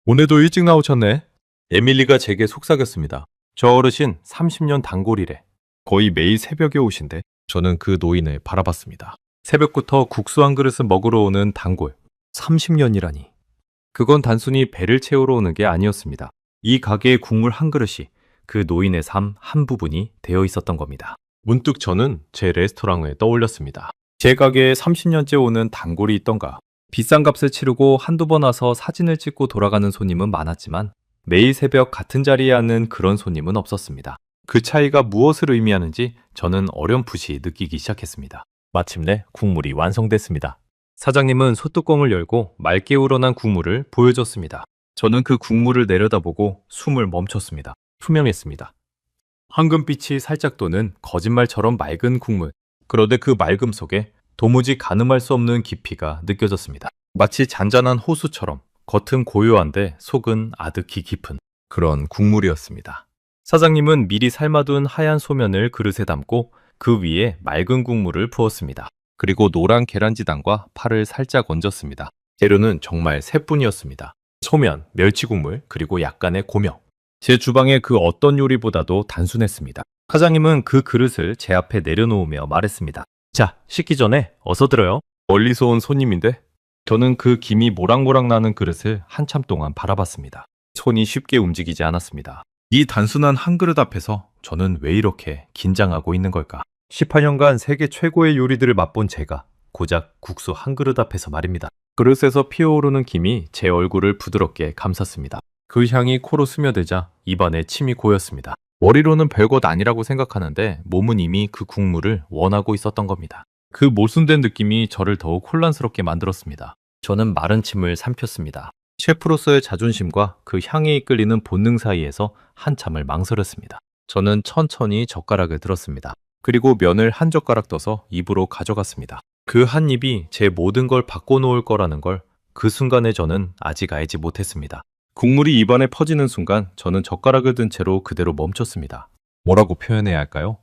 오늘도 일찍 나오셨네. 에밀리가 제게 속삭였습니다. 저 어르신 30년 단골이래. 거의 매일 새벽에 오신대. 저는 그 노인을 바라봤습니다. 새벽부터 국수 한 그릇을 먹으러 오는 단골. 30년이라니. 그건 단순히 배를 채우러 오는 게 아니었습니다. 이 가게의 국물 한 그릇이 그 노인의 삶 한 부분이 되어 있었던 겁니다. 문득 저는 제 레스토랑을 떠올렸습니다. 제 가게에 30년째 오는 단골이 있던가. 비싼 값을 치르고 한두 번 와서 사진을 찍고 돌아가는 손님은 많았지만 매일 새벽 같은 자리에 앉는 그런 손님은 없었습니다. 그 차이가 무엇을 의미하는지 저는 어렴풋이 느끼기 시작했습니다. 마침내 국물이 완성됐습니다. 사장님은 솥뚜껑을 열고 맑게 우러난 국물을 보여줬습니다. 저는 그 국물을 내려다보고 숨을 멈췄습니다. 투명했습니다. 황금빛이 살짝 도는 거짓말처럼 맑은 국물. 그런데 그 맑음 속에 도무지 가늠할 수 없는 깊이가 느껴졌습니다. 마치 잔잔한 호수처럼 겉은 고요한데 속은 아득히 깊은 그런 국물이었습니다. 사장님은 미리 삶아둔 하얀 소면을 그릇에 담고 그 위에 맑은 국물을 부었습니다. 그리고 노란 계란지단과 파를 살짝 얹었습니다. 재료는 정말 셋뿐이었습니다. 소면, 멸치국물, 그리고 약간의 고명. 제 주방의 그 어떤 요리보다도 단순했습니다. 사장님은 그 그릇을 제 앞에 내려놓으며 말했습니다. 자, 식기 전에 어서 들어요. 멀리서 온 손님인데? 저는 그 김이 모락모락 나는 그릇을 한참 동안 바라봤습니다. 손이 쉽게 움직이지 않았습니다. 이 단순한 한 그릇 앞에서 저는 왜 이렇게 긴장하고 있는 걸까? 18년간 세계 최고의 요리들을 맛본 제가 고작 국수 한 그릇 앞에서 말입니다. 그릇에서 피어오르는 김이 제 얼굴을 부드럽게 감쌌습니다. 그 향이 코로 스며들자 입안에 침이 고였습니다. 머리로는 별것 아니라고 생각하는데 몸은 이미 그 국물을 원하고 있었던 겁니다. 그 모순된 느낌이 저를 더욱 혼란스럽게 만들었습니다. 저는 마른 침을 삼켰습니다. 셰프로서의 자존심과 그 향에 이끌리는 본능 사이에서 한참을 망설였습니다. 저는 천천히 젓가락을 들었습니다. 그리고 면을 한 젓가락 떠서 입으로 가져갔습니다. 그 한 입이 제 모든 걸 바꿔놓을 거라는 걸 그 순간에 저는 아직 알지 못했습니다. 국물이 입안에 퍼지는 순간 저는 젓가락을 든 채로 그대로 멈췄습니다. 뭐라고 표현해야 할까요?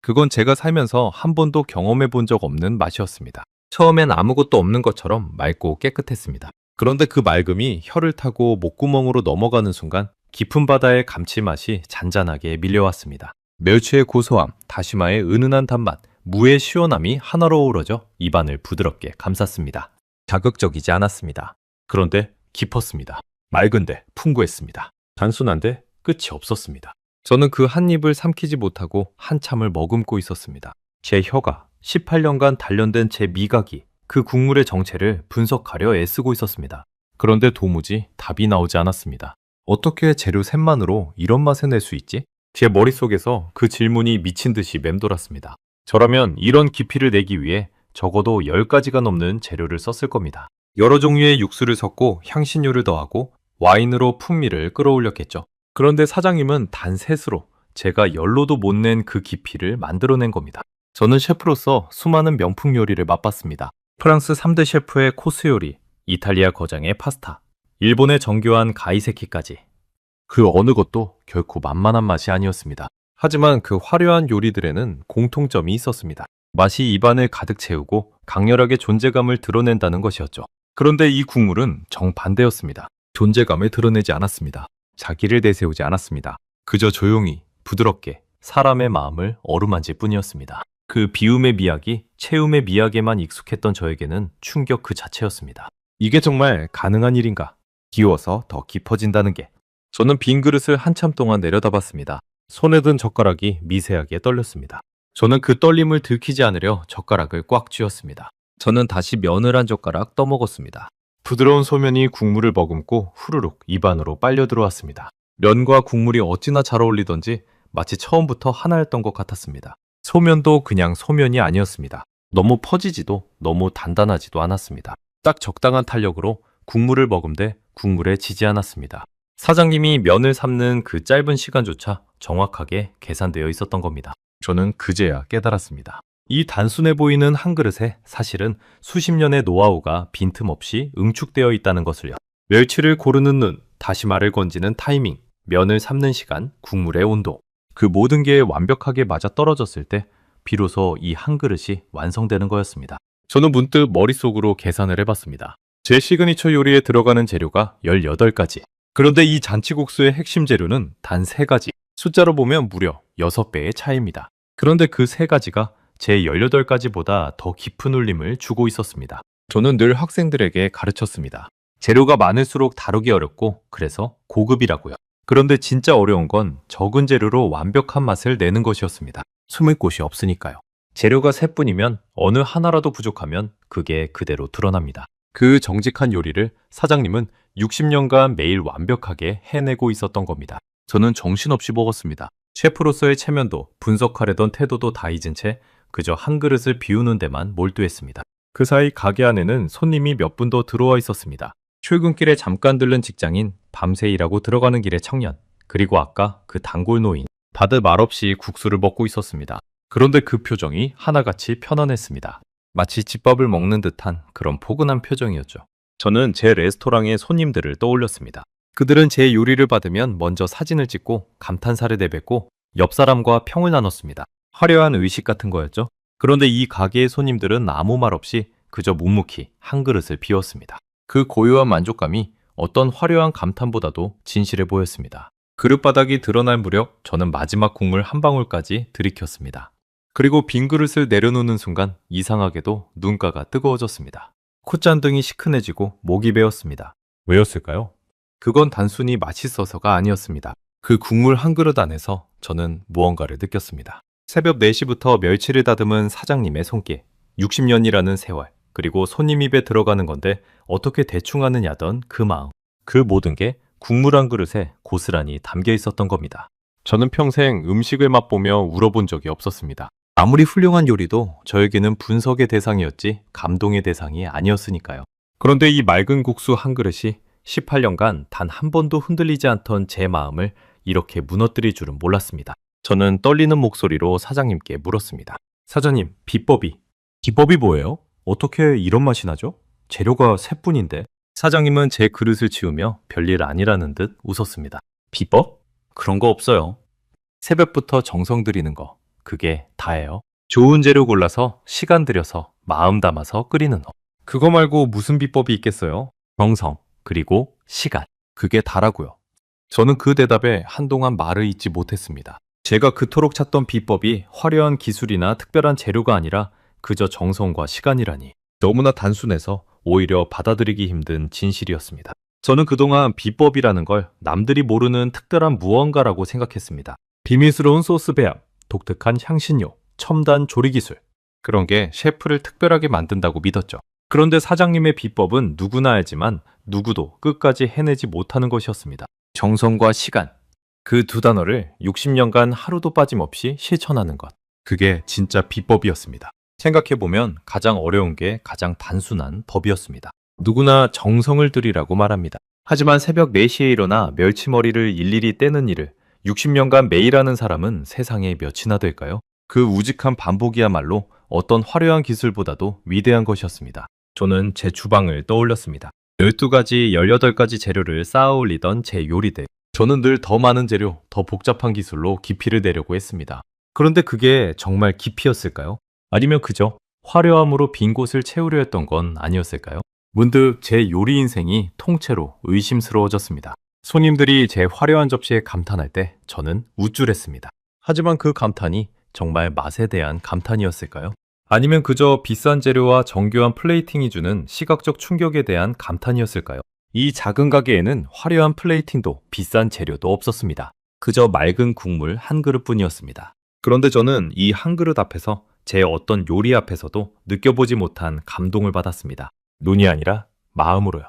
그건 제가 살면서 한 번도 경험해 본 적 없는 맛이었습니다. 처음엔 아무것도 없는 것처럼 맑고 깨끗했습니다. 그런데 그 맑음이 혀를 타고 목구멍으로 넘어가는 순간 깊은 바다의 감칠맛이 잔잔하게 밀려왔습니다. 멸치의 고소함, 다시마의 은은한 단맛, 무의 시원함이 하나로 어우러져 입안을 부드럽게 감쌌습니다. 자극적이지 않았습니다. 그런데 깊었습니다. 맑은데 풍부했습니다. 단순한데 끝이 없었습니다. 저는 그 한 입을 삼키지 못하고 한참을 머금고 있었습니다. 제 혀가 18년간 단련된 제 미각이 그 국물의 정체를 분석하려 애쓰고 있었습니다. 그런데 도무지 답이 나오지 않았습니다. 어떻게 재료 셋만으로 이런 맛을 낼 수 있지? 제 머릿속에서 그 질문이 미친 듯이 맴돌았습니다. 저라면 이런 깊이를 내기 위해 적어도 10가지가 넘는 재료를 썼을 겁니다. 여러 종류의 육수를 섞고 향신료를 더하고 와인으로 풍미를 끌어올렸겠죠. 그런데 사장님은 단 셋으로 제가 열로도 못 낸 그 깊이를 만들어낸 겁니다. 저는 셰프로서 수많은 명품 요리를 맛봤습니다. 프랑스 3대 셰프의 코스 요리, 이탈리아 거장의 파스타, 일본의 정교한 가이세키까지. 그 어느 것도 결코 만만한 맛이 아니었습니다. 하지만 그 화려한 요리들에는 공통점이 있었습니다. 맛이 입안을 가득 채우고 강렬하게 존재감을 드러낸다는 것이었죠. 그런데 이 국물은 정반대였습니다. 존재감을 드러내지 않았습니다. 자기를 내세우지 않았습니다. 그저 조용히, 부드럽게 사람의 마음을 어루만질 뿐이었습니다. 그 비움의 미학이 채움의 미학에만 익숙했던 저에게는 충격 그 자체였습니다. 이게 정말 가능한 일인가? 기워서 더 깊어진다는 게. 저는 빈 그릇을 한참 동안 내려다봤습니다. 손에 든 젓가락이 미세하게 떨렸습니다. 저는 그 떨림을 들키지 않으려 젓가락을 꽉 쥐었습니다. 저는 다시 면을 한 젓가락 떠먹었습니다. 부드러운 소면이 국물을 머금고 후루룩 입안으로 빨려 들어왔습니다. 면과 국물이 어찌나 잘 어울리던지 마치 처음부터 하나였던 것 같았습니다. 소면도 그냥 소면이 아니었습니다. 너무 퍼지지도 너무 단단하지도 않았습니다. 딱 적당한 탄력으로 국물을 머금되 국물에 지지 않았습니다. 사장님이 면을 삶는 그 짧은 시간조차 정확하게 계산되어 있었던 겁니다. 저는 그제야 깨달았습니다. 이 단순해 보이는 한 그릇에 사실은 수십 년의 노하우가 빈틈없이 응축되어 있다는 것을요. 멸치를 고르는 눈, 다시마를 건지는 타이밍, 면을 삶는 시간, 국물의 온도. 그 모든 게 완벽하게 맞아떨어졌을 때 비로소 이 한 그릇이 완성되는 거였습니다. 저는 문득 머릿속으로 계산을 해봤습니다. 제 시그니처 요리에 들어가는 재료가 18가지. 그런데 이 잔치국수의 핵심 재료는 단 3가지. 숫자로 보면 무려 6배의 차이입니다. 그런데 그 3가지가 제 18가지보다 더 깊은 울림을 주고 있었습니다. 저는 늘 학생들에게 가르쳤습니다. 재료가 많을수록 다루기 어렵고 그래서 고급이라고요. 그런데 진짜 어려운 건 적은 재료로 완벽한 맛을 내는 것이었습니다. 숨을 곳이 없으니까요. 재료가 3뿐이면 어느 하나라도 부족하면 그게 그대로 드러납니다. 그 정직한 요리를 사장님은 60년간 매일 완벽하게 해내고 있었던 겁니다. 저는 정신없이 먹었습니다. 셰프로서의 체면도 분석하려던 태도도 다 잊은 채 그저 한 그릇을 비우는 데만 몰두했습니다. 그 사이 가게 안에는 손님이 몇 분 더 들어와 있었습니다. 출근길에 잠깐 들른 직장인, 밤새 일하고 들어가는 길의 청년, 그리고 아까 그 단골 노인. 다들 말없이 국수를 먹고 있었습니다. 그런데 그 표정이 하나같이 편안했습니다. 마치 집밥을 먹는 듯한 그런 포근한 표정이었죠. 저는 제 레스토랑의 손님들을 떠올렸습니다. 그들은 제 요리를 받으면 먼저 사진을 찍고 감탄사를 내뱉고 옆 사람과 평을 나눴습니다. 화려한 의식 같은 거였죠. 그런데 이 가게의 손님들은 아무 말 없이 그저 묵묵히 한 그릇을 비웠습니다. 그 고요한 만족감이 어떤 화려한 감탄보다도 진실해 보였습니다. 그릇바닥이 드러날 무렵 저는 마지막 국물 한 방울까지 들이켰습니다. 그리고 빈 그릇을 내려놓는 순간 이상하게도 눈가가 뜨거워졌습니다. 콧잔등이 시큰해지고 목이 베었습니다. 왜였을까요? 그건 단순히 맛있어서가 아니었습니다. 그 국물 한 그릇 안에서 저는 무언가를 느꼈습니다. 새벽 4시부터 멸치를 다듬은 사장님의 손길, 60년이라는 세월, 그리고 손님 입에 들어가는 건데 어떻게 대충 하느냐던 그 마음. 그 모든 게 국물 한 그릇에 고스란히 담겨 있었던 겁니다. 저는 평생 음식을 맛보며 울어본 적이 없었습니다. 아무리 훌륭한 요리도 저에게는 분석의 대상이었지 감동의 대상이 아니었으니까요. 그런데 이 맑은 국수 한 그릇이 18년간 단 한 번도 흔들리지 않던 제 마음을 이렇게 무너뜨릴 줄은 몰랐습니다. 저는 떨리는 목소리로 사장님께 물었습니다. 사장님, 비법이 뭐예요? 어떻게 이런 맛이 나죠? 재료가 3뿐인데. 사장님은 제 그릇을 치우며 별일 아니라는 듯 웃었습니다. 비법? 그런 거 없어요. 새벽부터 정성 들이는 거. 그게 다예요. 좋은 재료 골라서 시간 들여서 마음 담아서 끓이는 거. 그거 말고 무슨 비법이 있겠어요? 정성, 그리고 시간. 그게 다라고요. 저는 그 대답에 한동안 말을 잇지 못했습니다. 제가 그토록 찾던 비법이 화려한 기술이나 특별한 재료가 아니라 그저 정성과 시간이라니. 너무나 단순해서 오히려 받아들이기 힘든 진실이었습니다. 저는 그동안 비법이라는 걸 남들이 모르는 특별한 무언가라고 생각했습니다. 비밀스러운 소스 배합, 독특한 향신료, 첨단 조리 기술. 그런 게 셰프를 특별하게 만든다고 믿었죠. 그런데 사장님의 비법은 누구나 알지만 누구도 끝까지 해내지 못하는 것이었습니다. 정성과 시간. 그 두 단어를 60년간 하루도 빠짐없이 실천하는 것. 그게 진짜 비법이었습니다. 생각해보면 가장 어려운 게 가장 단순한 법이었습니다. 누구나 정성을 들이라고 말합니다. 하지만 새벽 4시에 일어나 멸치머리를 일일이 떼는 일을 60년간 매일 하는 사람은 세상에 몇이나 될까요? 그 우직한 반복이야말로 어떤 화려한 기술보다도 위대한 것이었습니다. 저는 제 주방을 떠올렸습니다. 12가지, 18가지 재료를 쌓아 올리던 제 요리들. 저는 늘 더 많은 재료, 더 복잡한 기술로 깊이를 내려고 했습니다. 그런데 그게 정말 깊이였을까요? 아니면 그저 화려함으로 빈 곳을 채우려 했던 건 아니었을까요? 문득 제 요리 인생이 통째로 의심스러워졌습니다. 손님들이 제 화려한 접시에 감탄할 때 저는 우쭐했습니다. 하지만 그 감탄이 정말 맛에 대한 감탄이었을까요? 아니면 그저 비싼 재료와 정교한 플레이팅이 주는 시각적 충격에 대한 감탄이었을까요? 이 작은 가게에는 화려한 플레이팅도 비싼 재료도 없었습니다. 그저 맑은 국물 한 그릇뿐이었습니다. 그런데 저는 이 한 그릇 앞에서 제 어떤 요리 앞에서도 느껴보지 못한 감동을 받았습니다. 눈이 아니라 마음으로요.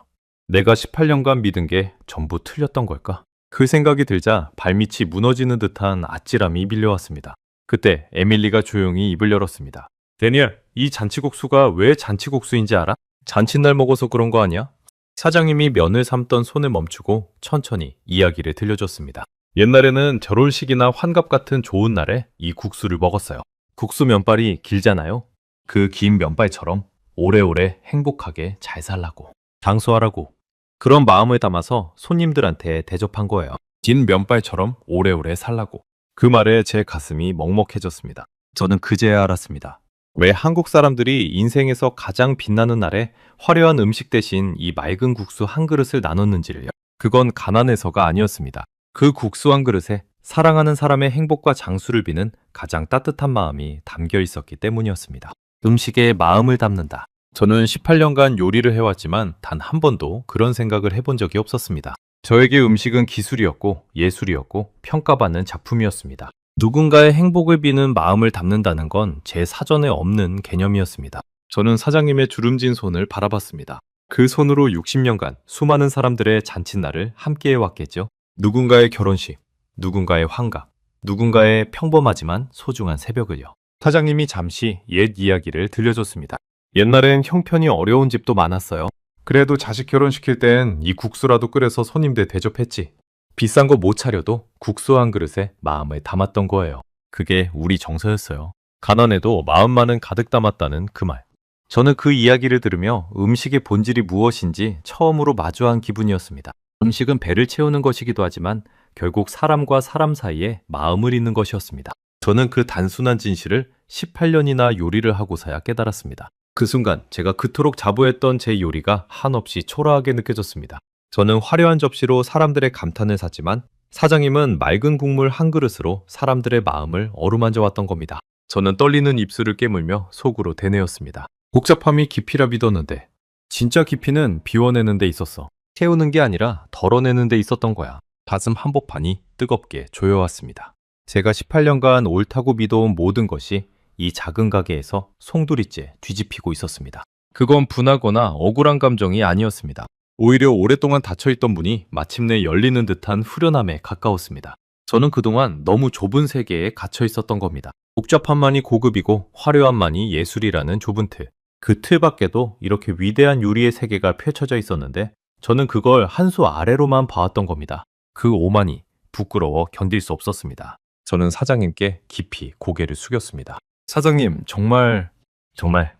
내가 18년간 믿은 게 전부 틀렸던 걸까? 그 생각이 들자 발밑이 무너지는 듯한 아찔함이 밀려왔습니다. 그때 에밀리가 조용히 입을 열었습니다. 데니엘, 이 잔치국수가 왜 잔치국수인지 알아? 잔칫날 먹어서 그런 거 아니야? 사장님이 면을 삶던 손을 멈추고 천천히 이야기를 들려줬습니다. 옛날에는 결혼식이나 환갑 같은 좋은 날에 이 국수를 먹었어요. 국수 면발이 길잖아요. 그 긴 면발처럼 오래오래 행복하게 잘 살라고, 장수하라고 그런 마음을 담아서 손님들한테 대접한 거예요. 긴 면발처럼 오래오래 살라고. 그 말에 제 가슴이 먹먹해졌습니다. 저는 그제야 알았습니다. 왜 한국 사람들이 인생에서 가장 빛나는 날에 화려한 음식 대신 이 맑은 국수 한 그릇을 나눴는지를요. 그건 가난해서가 아니었습니다. 그 국수 한 그릇에 사랑하는 사람의 행복과 장수를 비는 가장 따뜻한 마음이 담겨 있었기 때문이었습니다. 음식에 마음을 담는다. 저는 18년간 요리를 해왔지만 단 한 번도 그런 생각을 해본 적이 없었습니다. 저에게 음식은 기술이었고 예술이었고 평가받는 작품이었습니다. 누군가의 행복을 비는 마음을 담는다는 건 제 사전에 없는 개념이었습니다. 저는 사장님의 주름진 손을 바라봤습니다. 그 손으로 60년간 수많은 사람들의 잔칫날을 함께 해왔겠죠. 누군가의 결혼식, 누군가의 환갑, 누군가의 평범하지만 소중한 새벽을요. 사장님이 잠시 옛 이야기를 들려줬습니다. 옛날엔 형편이 어려운 집도 많았어요. 그래도 자식 결혼시킬 땐 이 국수라도 끓여서 손님들 대접했지. 비싼 거 못 차려도 국수 한 그릇에 마음을 담았던 거예요. 그게 우리 정서였어요. 가난해도 마음만은 가득 담았다는 그 말. 저는 그 이야기를 들으며 음식의 본질이 무엇인지 처음으로 마주한 기분이었습니다. 음식은 배를 채우는 것이기도 하지만 결국 사람과 사람 사이에 마음을 잇는 것이었습니다. 저는 그 단순한 진실을 18년이나 요리를 하고서야 깨달았습니다. 그 순간 제가 그토록 자부했던 제 요리가 한없이 초라하게 느껴졌습니다. 저는 화려한 접시로 사람들의 감탄을 샀지만 사장님은 맑은 국물 한 그릇으로 사람들의 마음을 어루만져 왔던 겁니다. 저는 떨리는 입술을 깨물며 속으로 되뇌었습니다. 복잡함이 깊이라 믿었는데 진짜 깊이는 비워내는 데 있었어. 채우는 게 아니라 덜어내는 데 있었던 거야. 가슴 한복판이 뜨겁게 조여왔습니다. 제가 18년간 옳다고 믿어온 모든 것이 이 작은 가게에서 송두리째 뒤집히고 있었습니다. 그건 분하거나 억울한 감정이 아니었습니다. 오히려 오랫동안 닫혀있던 문이 마침내 열리는 듯한 후련함에 가까웠습니다. 저는 그동안 너무 좁은 세계에 갇혀 있었던 겁니다. 복잡함만이 고급이고 화려함만이 예술이라는 좁은 틀. 그 틀 밖에도 이렇게 위대한 요리의 세계가 펼쳐져 있었는데 저는 그걸 한 수 아래로만 봐왔던 겁니다. 그 오만이 부끄러워 견딜 수 없었습니다. 저는 사장님께 깊이 고개를 숙였습니다. 사장님, 정말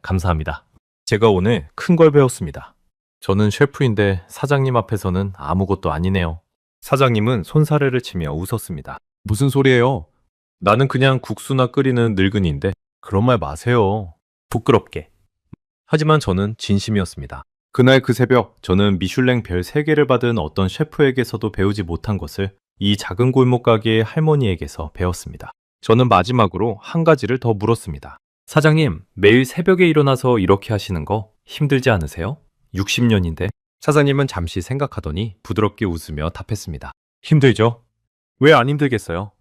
감사합니다. 제가 오늘 큰 걸 배웠습니다. 저는 셰프인데 사장님 앞에서는 아무것도 아니네요. 사장님은 손사래를 치며 웃었습니다. 무슨 소리예요? 나는 그냥 국수나 끓이는 늙은이인데 그런 말 마세요. 부끄럽게. 하지만 저는 진심이었습니다. 그날 그 새벽 저는 미슐랭 별 3개를 받은 어떤 셰프에게서도 배우지 못한 것을 이 작은 골목 가게의 할머니에게서 배웠습니다. 저는 마지막으로 한 가지를 더 물었습니다. 사장님, 매일 새벽에 일어나서 이렇게 하시는 거 힘들지 않으세요? 60년인데. 사장님은 잠시 생각하더니 부드럽게 웃으며 답했습니다. 힘들죠? 왜 안 힘들겠어요?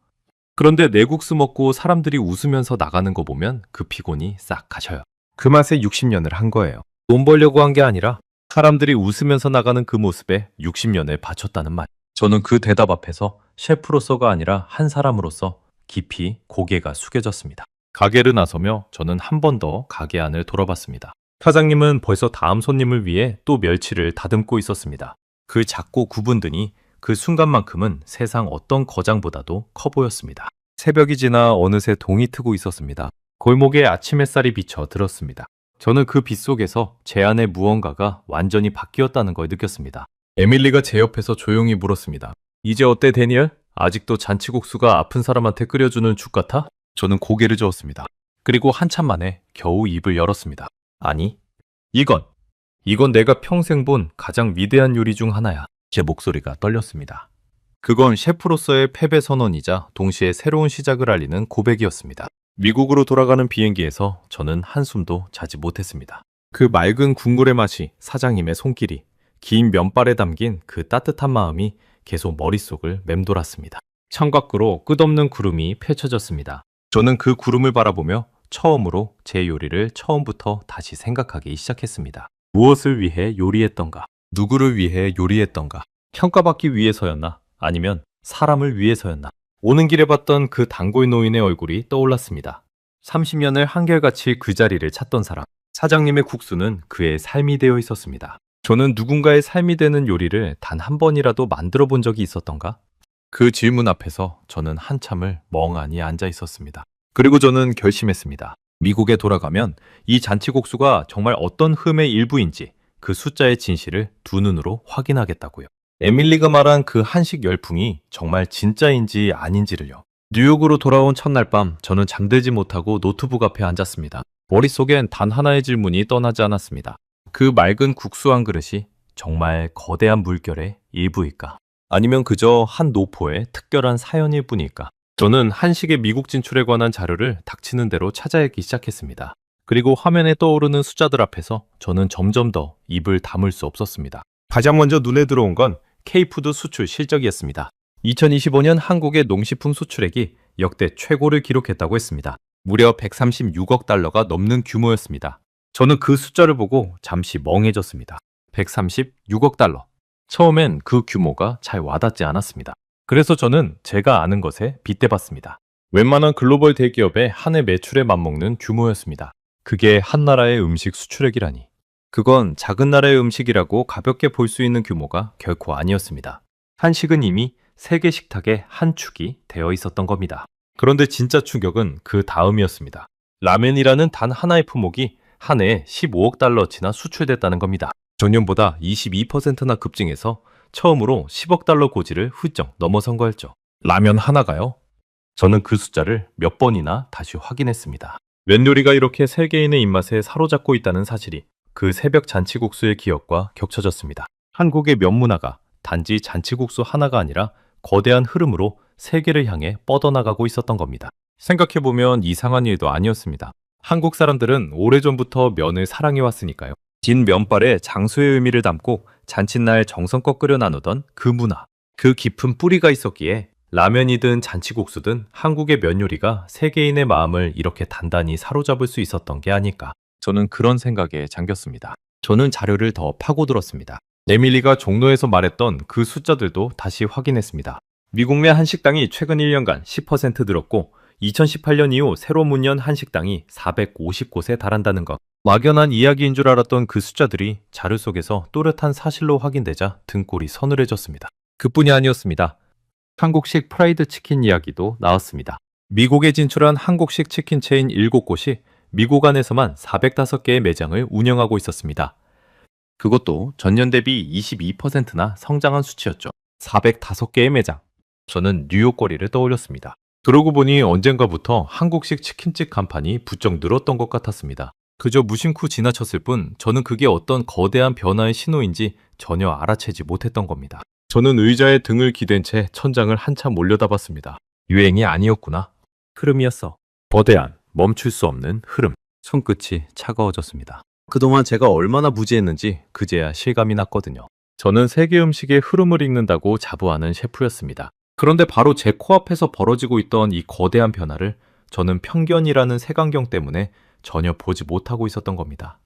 그런데 내국수 먹고 사람들이 웃으면서 나가는 거 보면 그 피곤이 싹 가셔요. 그 맛에 60년을 한 거예요. 돈 벌려고 한 게 아니라 사람들이 웃으면서 나가는 그 모습에 60년을 바쳤다는 말. 저는 그 대답 앞에서 셰프로서가 아니라 한 사람으로서 깊이 고개가 숙여졌습니다. 가게를 나서며 저는 한 번 더 가게 안을 돌아봤습니다. 사장님은 벌써 다음 손님을 위해 또 멸치를 다듬고 있었습니다. 그 작고 굽은 등이 그 순간만큼은 세상 어떤 거장보다도 커 보였습니다. 새벽이 지나 어느새 동이 트고 있었습니다. 골목에 아침 햇살이 비쳐 들었습니다. 저는 그 빛 속에서 제 안의 무언가가 완전히 바뀌었다는 걸 느꼈습니다. 에밀리가 제 옆에서 조용히 물었습니다. 이제 어때, 데니얼? 아직도 잔치국수가 아픈 사람한테 끓여주는 죽 같아? 저는 고개를 저었습니다. 그리고 한참 만에 겨우 입을 열었습니다. 아니, 이건 내가 평생 본 가장 위대한 요리 중 하나야. 제 목소리가 떨렸습니다. 그건 셰프로서의 패배 선언이자 동시에 새로운 시작을 알리는 고백이었습니다. 미국으로 돌아가는 비행기에서 저는 한숨도 자지 못했습니다. 그 맑은 국물의 맛이, 사장님의 손길이, 긴 면발에 담긴 그 따뜻한 마음이 계속 머릿속을 맴돌았습니다. 창밖으로 끝없는 구름이 펼쳐졌습니다. 저는 그 구름을 바라보며 처음으로 제 요리를 처음부터 다시 생각하기 시작했습니다. 무엇을 위해 요리했던가? 누구를 위해 요리했던가? 평가받기 위해서였나? 아니면 사람을 위해서였나? 오는 길에 봤던 그 단골 노인의 얼굴이 떠올랐습니다. 30년을 한결같이 그 자리를 찾던 사람. 사장님의 국수는 그의 삶이 되어 있었습니다. 저는 누군가의 삶이 되는 요리를 단 한 번이라도 만들어 본 적이 있었던가? 그 질문 앞에서 저는 한참을 멍하니 앉아 있었습니다. 그리고 저는 결심했습니다. 미국에 돌아가면 이 잔치국수가 정말 어떤 흠의 일부인지 그 숫자의 진실을 두 눈으로 확인하겠다고요. 에밀리가 말한 그 한식 열풍이 정말 진짜인지 아닌지를요. 뉴욕으로 돌아온 첫날 밤 저는 잠들지 못하고 노트북 앞에 앉았습니다. 머릿속엔 단 하나의 질문이 떠나지 않았습니다. 그 맑은 국수 한 그릇이 정말 거대한 물결의 일부일까? 아니면 그저 한 노포의 특별한 사연일 뿐일까? 저는 한식의 미국 진출에 관한 자료를 닥치는 대로 찾아 읽기 시작했습니다. 그리고 화면에 떠오르는 숫자들 앞에서 저는 점점 더 입을 다물 수 없었습니다. 가장 먼저 눈에 들어온 건 K푸드 수출 실적이었습니다. 2025년 한국의 농식품 수출액이 역대 최고를 기록했다고 했습니다. 무려 136억 달러가 넘는 규모였습니다. 저는 그 숫자를 보고 잠시 멍해졌습니다. 136억 달러. 처음엔 그 규모가 잘 와닿지 않았습니다. 그래서 저는 제가 아는 것에 빗대봤습니다. 웬만한 글로벌 대기업의 한 해 매출에 맞먹는 규모였습니다. 그게 한 나라의 음식 수출액이라니. 그건 작은 나라의 음식이라고 가볍게 볼 수 있는 규모가 결코 아니었습니다. 한식은 이미 세계 식탁의 한 축이 되어 있었던 겁니다. 그런데 진짜 충격은 그 다음이었습니다. 라멘이라는 단 하나의 품목이 한 해에 15억 달러치나 수출됐다는 겁니다. 전년보다 22%나 급증해서 처음으로 10억 달러 고지를 훌쩍 넘어선 거였죠. 라면 하나가요? 저는 그 숫자를 몇 번이나 다시 확인했습니다. 웬 요리가 이렇게 세계인의 입맛에 사로잡고 있다는 사실이 그 새벽 잔치국수의 기억과 겹쳐졌습니다. 한국의 면 문화가 단지 잔치국수 하나가 아니라 거대한 흐름으로 세계를 향해 뻗어나가고 있었던 겁니다. 생각해보면 이상한 일도 아니었습니다. 한국 사람들은 오래전부터 면을 사랑해왔으니까요. 긴 면발에 장수의 의미를 담고 잔칫날 정성껏 끓여 나누던 그 문화, 그 깊은 뿌리가 있었기에 라면이든 잔치국수든 한국의 면 요리가 세계인의 마음을 이렇게 단단히 사로잡을 수 있었던 게 아닐까. 저는 그런 생각에 잠겼습니다. 저는 자료를 더 파고들었습니다. 에밀리가 종로에서 말했던 그 숫자들도 다시 확인했습니다. 미국 내 한식당이 최근 1년간 10% 늘었고 2018년 이후 새로 문 연 한식당이 450곳에 달한다는 것. 막연한 이야기인 줄 알았던 그 숫자들이 자료 속에서 또렷한 사실로 확인되자 등골이 서늘해졌습니다. 그뿐이 아니었습니다. 한국식 프라이드 치킨 이야기도 나왔습니다. 미국에 진출한 한국식 치킨 체인 7곳이 미국 안에서만 405개의 매장을 운영하고 있었습니다. 그것도 전년 대비 22%나 성장한 수치였죠. 405개의 매장. 저는 뉴욕 거리를 떠올렸습니다. 그러고 보니 언젠가부터 한국식 치킨집 간판이 부쩍 늘었던 것 같았습니다. 그저 무심코 지나쳤을 뿐 저는 그게 어떤 거대한 변화의 신호인지 전혀 알아채지 못했던 겁니다. 저는 의자에 등을 기댄 채 천장을 한참 올려다봤습니다. 유행이 아니었구나. 흐름이었어. 거대한, 멈출 수 없는 흐름. 손끝이 차가워졌습니다. 그동안 제가 얼마나 무지했는지 그제야 실감이 났거든요. 저는 세계 음식의 흐름을 읽는다고 자부하는 셰프였습니다. 그런데 바로 제 코앞에서 벌어지고 있던 이 거대한 변화를 저는 편견이라는 색안경 때문에 전혀 보지 못하고 있었던 겁니다.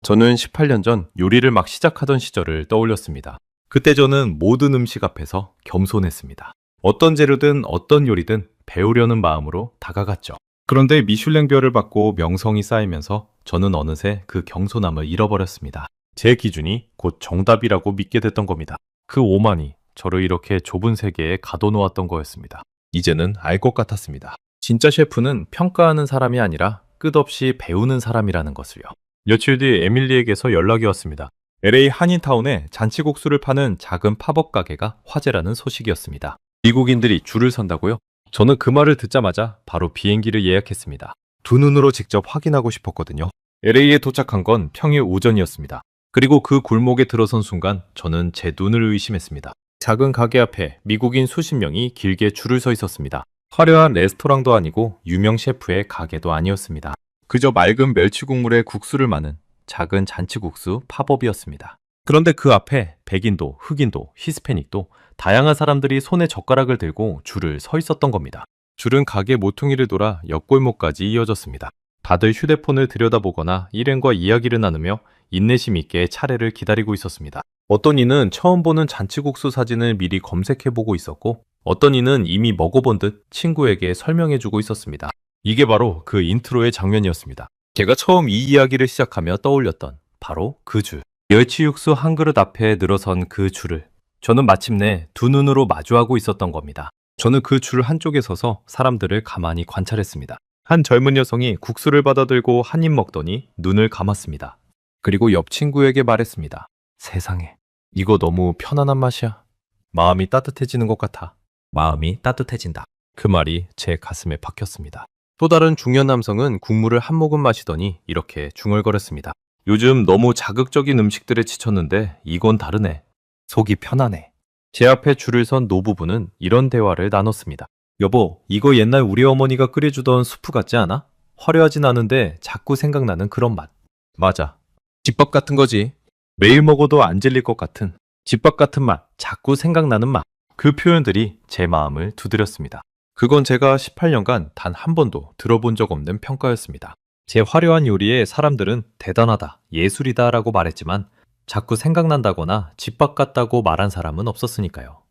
저는 18년 전 요리를 막 시작하던 시절을 떠올렸습니다. 그때 저는 모든 음식 앞에서 겸손했습니다. 어떤 재료든 어떤 요리든 배우려는 마음으로 다가갔죠. 그런데 미슐랭별을 받고 명성이 쌓이면서 저는 어느새 그 겸손함을 잃어버렸습니다. 제 기준이 곧 정답이라고 믿게 됐던 겁니다. 그 오만이 저를 이렇게 좁은 세계에 가둬놓았던 거였습니다. 이제는 알 것 같았습니다. 진짜 셰프는 평가하는 사람이 아니라 끝없이 배우는 사람이라는 것을요. 며칠 뒤 에밀리에게서 연락이 왔습니다. LA 한인타운에 잔치국수를 파는 작은 팝업 가게가 화제라는 소식이었습니다. 미국인들이 줄을 선다고요? 저는 그 말을 듣자마자 바로 비행기를 예약했습니다. 두 눈으로 직접 확인하고 싶었거든요. LA에 도착한 건 평일 오전이었습니다. 그리고 그 골목에 들어선 순간 저는 제 눈을 의심했습니다. 작은 가게 앞에 미국인 수십 명이 길게 줄을 서 있었습니다. 화려한 레스토랑도 아니고 유명 셰프의 가게도 아니었습니다. 그저 맑은 멸치 국물에 국수를 마는 작은 잔치국수 팝업이었습니다. 그런데 그 앞에 백인도, 흑인도, 히스패닉도 다양한 사람들이 손에 젓가락을 들고 줄을 서 있었던 겁니다. 줄은 가게 모퉁이를 돌아 옆골목까지 이어졌습니다. 다들 휴대폰을 들여다보거나 일행과 이야기를 나누며 인내심 있게 차례를 기다리고 있었습니다. 어떤 이는 처음 보는 잔치국수 사진을 미리 검색해보고 있었고, 어떤 이는 이미 먹어본 듯 친구에게 설명해주고 있었습니다. 이게 바로 그 인트로의 장면이었습니다. 제가 처음 이 이야기를 시작하며 떠올렸던 바로 그 줄. 멸치 육수 한 그릇 앞에 늘어선 그 줄을 저는 마침내 두 눈으로 마주하고 있었던 겁니다. 저는 그 줄 한쪽에 서서 사람들을 가만히 관찰했습니다. 한 젊은 여성이 국수를 받아들고 한 입 먹더니 눈을 감았습니다. 그리고 옆 친구에게 말했습니다. 세상에, 이거 너무 편안한 맛이야. 마음이 따뜻해지는 것 같아. 마음이 따뜻해진다. 그 말이 제 가슴에 박혔습니다. 또 다른 중년 남성은 국물을 한 모금 마시더니 이렇게 중얼거렸습니다. 요즘 너무 자극적인 음식들에 지쳤는데 이건 다르네. 속이 편하네. 제 앞에 줄을 선 노부부는 이런 대화를 나눴습니다. 여보, 이거 옛날 우리 어머니가 끓여주던 수프 같지 않아? 화려하진 않은데 자꾸 생각나는 그런 맛. 맞아. 집밥 같은 거지. 매일 먹어도 안 질릴 것 같은 집밥 같은 맛, 자꾸 생각나는 맛. 그 표현들이 제 마음을 두드렸습니다. 그건 제가 18년간 단 한 번도 들어본 적 없는 평가였습니다. 제 화려한 요리에 사람들은 대단하다, 예술이다 라고 말했지만 자꾸 생각난다거나 집밥 같다고 말한 사람은 없었으니까요.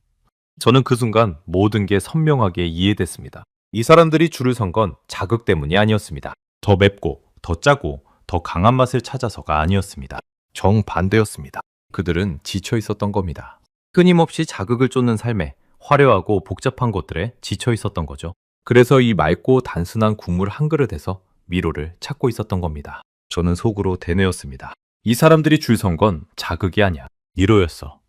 저는 그 순간 모든 게 선명하게 이해됐습니다. 이 사람들이 줄을 선 건 자극 때문이 아니었습니다. 더 맵고, 더 짜고, 더 강한 맛을 찾아서가 아니었습니다. 정반대였습니다. 그들은 지쳐 있었던 겁니다. 끊임없이 자극을 쫓는 삶에 화려하고 복잡한 것들에 지쳐 있었던 거죠. 그래서 이 맑고 단순한 국물 한 그릇에서 위로를 찾고 있었던 겁니다. 저는 속으로 대뇌었습니다. 이 사람들이 줄 선 건 자극이 아니야. 위로였어.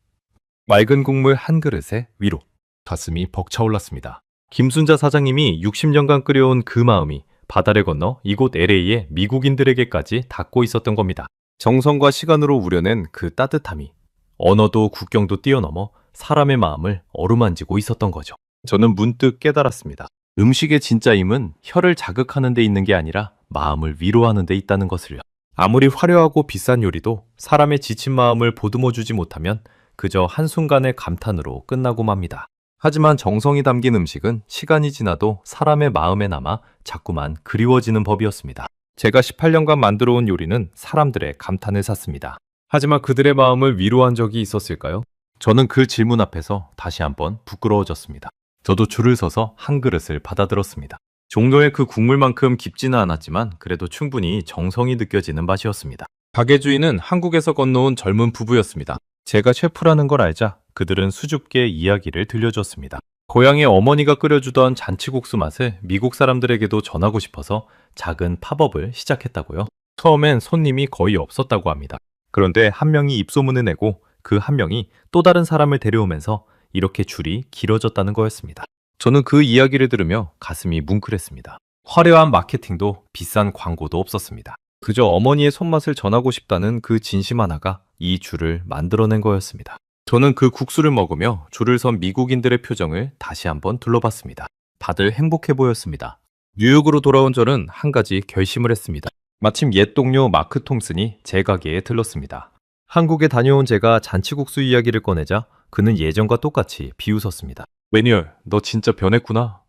맑은 국물 한 그릇에 위로. 가슴이 벅차올랐습니다. 김순자 사장님이 60년간 끓여온 그 마음이 바다를 건너 이곳 LA의 미국인들에게까지 닿고 있었던 겁니다. 정성과 시간으로 우려낸 그 따뜻함이 언어도 국경도 뛰어넘어 사람의 마음을 어루만지고 있었던 거죠. 저는 문득 깨달았습니다. 음식의 진짜 힘은 혀를 자극하는 데 있는 게 아니라 마음을 위로하는 데 있다는 것을요. 아무리 화려하고 비싼 요리도 사람의 지친 마음을 보듬어주지 못하면 그저 한순간의 감탄으로 끝나고 맙니다. 하지만 정성이 담긴 음식은 시간이 지나도 사람의 마음에 남아 자꾸만 그리워지는 법이었습니다. 제가 18년간 만들어온 요리는 사람들의 감탄을 샀습니다. 하지만 그들의 마음을 위로한 적이 있었을까요? 저는 그 질문 앞에서 다시 한번 부끄러워졌습니다. 저도 줄을 서서 한 그릇을 받아들었습니다. 종로의 그 국물만큼 깊지는 않았지만 그래도 충분히 정성이 느껴지는 맛이었습니다. 가게 주인은 한국에서 건너온 젊은 부부였습니다. 제가 셰프라는 걸 알자 그들은 수줍게 이야기를 들려줬습니다. 고향의 어머니가 끓여주던 잔치국수 맛을 미국 사람들에게도 전하고 싶어서 작은 팝업을 시작했다고요. 처음엔 손님이 거의 없었다고 합니다. 그런데 한 명이 입소문을 내고 그 한 명이 또 다른 사람을 데려오면서 이렇게 줄이 길어졌다는 거였습니다. 저는 그 이야기를 들으며 가슴이 뭉클했습니다. 화려한 마케팅도 비싼 광고도 없었습니다. 그저 어머니의 손맛을 전하고 싶다는 그 진심 하나가 이 줄을 만들어낸 거였습니다. 저는 그 국수를 먹으며 줄을 선 미국인들의 표정을 다시 한번 둘러봤습니다. 다들 행복해 보였습니다. 뉴욕으로 돌아온 저는 한 가지 결심을 했습니다. 마침 옛 동료 마크 톰슨이 제 가게에 들렀습니다. 한국에 다녀온 제가 잔치국수 이야기를 꺼내자 그는 예전과 똑같이 비웃었습니다. 매뉴얼, 너 진짜 변했구나.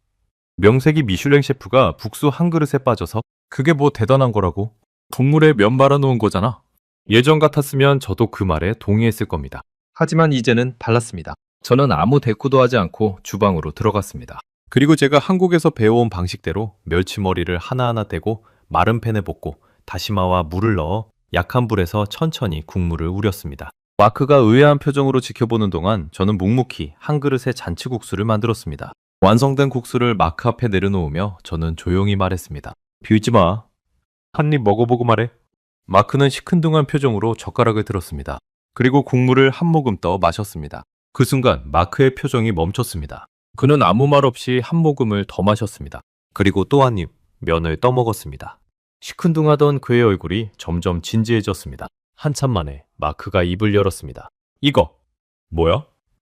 명색이 미슐랭 셰프가 국수 한 그릇에 빠져서 그게 뭐 대단한 거라고. 국물에 면 말아놓은 거잖아. 예전 같았으면 저도 그 말에 동의했을 겁니다. 하지만 이제는 달랐습니다. 저는 아무 대꾸도 하지 않고 주방으로 들어갔습니다. 그리고 제가 한국에서 배워온 방식대로 멸치머리를 하나하나 떼고 마른 팬에 볶고 다시마와 물을 넣어 약한 불에서 천천히 국물을 우렸습니다. 마크가 의아한 표정으로 지켜보는 동안 저는 묵묵히 한 그릇의 잔치국수를 만들었습니다. 완성된 국수를 마크 앞에 내려놓으며 저는 조용히 말했습니다. 비웃지 마. 한 입 먹어보고 말해. 마크는 시큰둥한 표정으로 젓가락을 들었습니다. 그리고 국물을 한 모금 떠 마셨습니다. 그 순간 마크의 표정이 멈췄습니다. 그는 아무 말 없이 한 모금을 더 마셨습니다. 그리고 또 한 입 면을 떠먹었습니다. 시큰둥하던 그의 얼굴이 점점 진지해졌습니다. 한참 만에 마크가 입을 열었습니다. 이거 뭐야?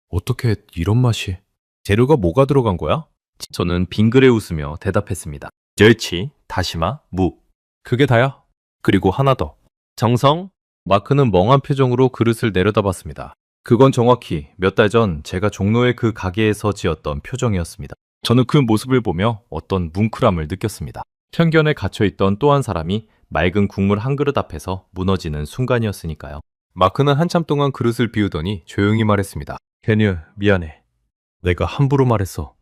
어떻게 이런 맛이? 재료가 뭐가 들어간 거야? 저는 빙그레 웃으며 대답했습니다. 멸치, 다시마, 무. 그게 다야? 그리고 하나 더. 정성? 마크는 멍한 표정으로 그릇을 내려다봤습니다. 그건 정확히 몇 달 전 제가 종로의 그 가게에서 지었던 표정이었습니다. 저는 그 모습을 보며 어떤 뭉클함을 느꼈습니다. 편견에 갇혀있던 또 한 사람이 맑은 국물 한 그릇 앞에서 무너지는 순간이었으니까요. 마크는 한참 동안 그릇을 비우더니 조용히 말했습니다. 케뉴, 미안해. 내가 함부로 말했어.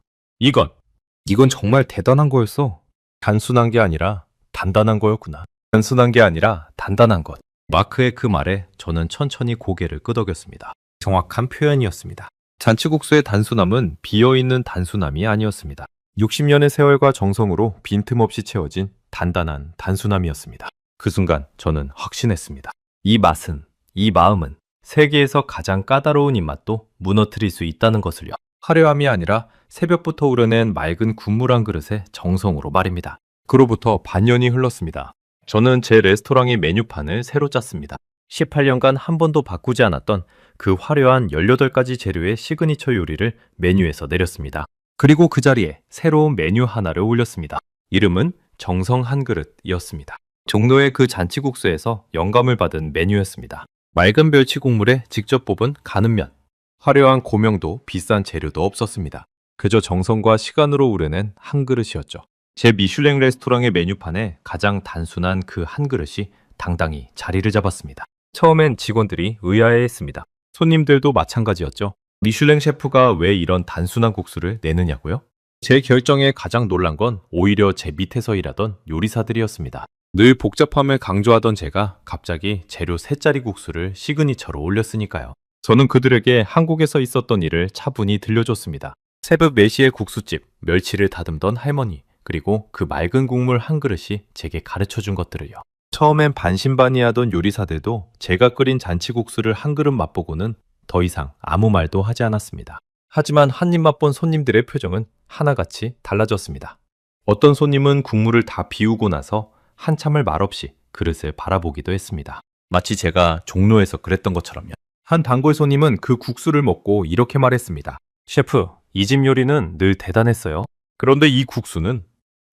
이건 정말 대단한 거였어. 단순한 게 아니라 단단한 거였구나. 단순한 게 아니라 단단한 것. 마크의 그 말에 저는 천천히 고개를 끄덕였습니다. 정확한 표현이었습니다. 잔치국수의 단순함은 비어있는 단순함이 아니었습니다. 60년의 세월과 정성으로 빈틈없이 채워진 단단한 단순함이었습니다. 그 순간 저는 확신했습니다. 이 맛은, 이 마음은 세계에서 가장 까다로운 입맛도 무너뜨릴 수 있다는 것을요. 화려함이 아니라 새벽부터 우려낸 맑은 국물 한 그릇의 정성으로 말입니다. 그로부터 반년이 흘렀습니다. 저는 제 레스토랑의 메뉴판을 새로 짰습니다. 18년간 한 번도 바꾸지 않았던 그 화려한 18가지 재료의 시그니처 요리를 메뉴에서 내렸습니다. 그리고 그 자리에 새로운 메뉴 하나를 올렸습니다. 이름은 정성 한 그릇이었습니다. 종로의 그 잔치국수에서 영감을 받은 메뉴였습니다. 맑은 멸치 국물에 직접 뽑은 가는 면. 화려한 고명도 비싼 재료도 없었습니다. 그저 정성과 시간으로 우려낸 한 그릇이었죠. 제 미슐랭 레스토랑의 메뉴판에 가장 단순한 그 한 그릇이 당당히 자리를 잡았습니다. 처음엔 직원들이 의아해했습니다. 손님들도 마찬가지였죠. 미슐랭 셰프가 왜 이런 단순한 국수를 내느냐고요? 제 결정에 가장 놀란 건 오히려 제 밑에서 일하던 요리사들이었습니다. 늘 복잡함을 강조하던 제가 갑자기 재료 3자리 국수를 시그니처로 올렸으니까요. 저는 그들에게 한국에서 있었던 일을 차분히 들려줬습니다. 새벽 4시에 국수집, 멸치를 다듬던 할머니, 그리고 그 맑은 국물 한 그릇이 제게 가르쳐준 것들을요. 처음엔 반신반의하던 요리사들도 제가 끓인 잔치국수를 한 그릇 맛보고는 더 이상 아무 말도 하지 않았습니다. 하지만 한 입 맛본 손님들의 표정은 하나같이 달라졌습니다. 어떤 손님은 국물을 다 비우고 나서 한참을 말없이 그릇을 바라보기도 했습니다. 마치 제가 종로에서 그랬던 것처럼요. 한 단골 손님은 그 국수를 먹고 이렇게 말했습니다. 셰프, 이 집 요리는 늘 대단했어요. 그런데 이 국수는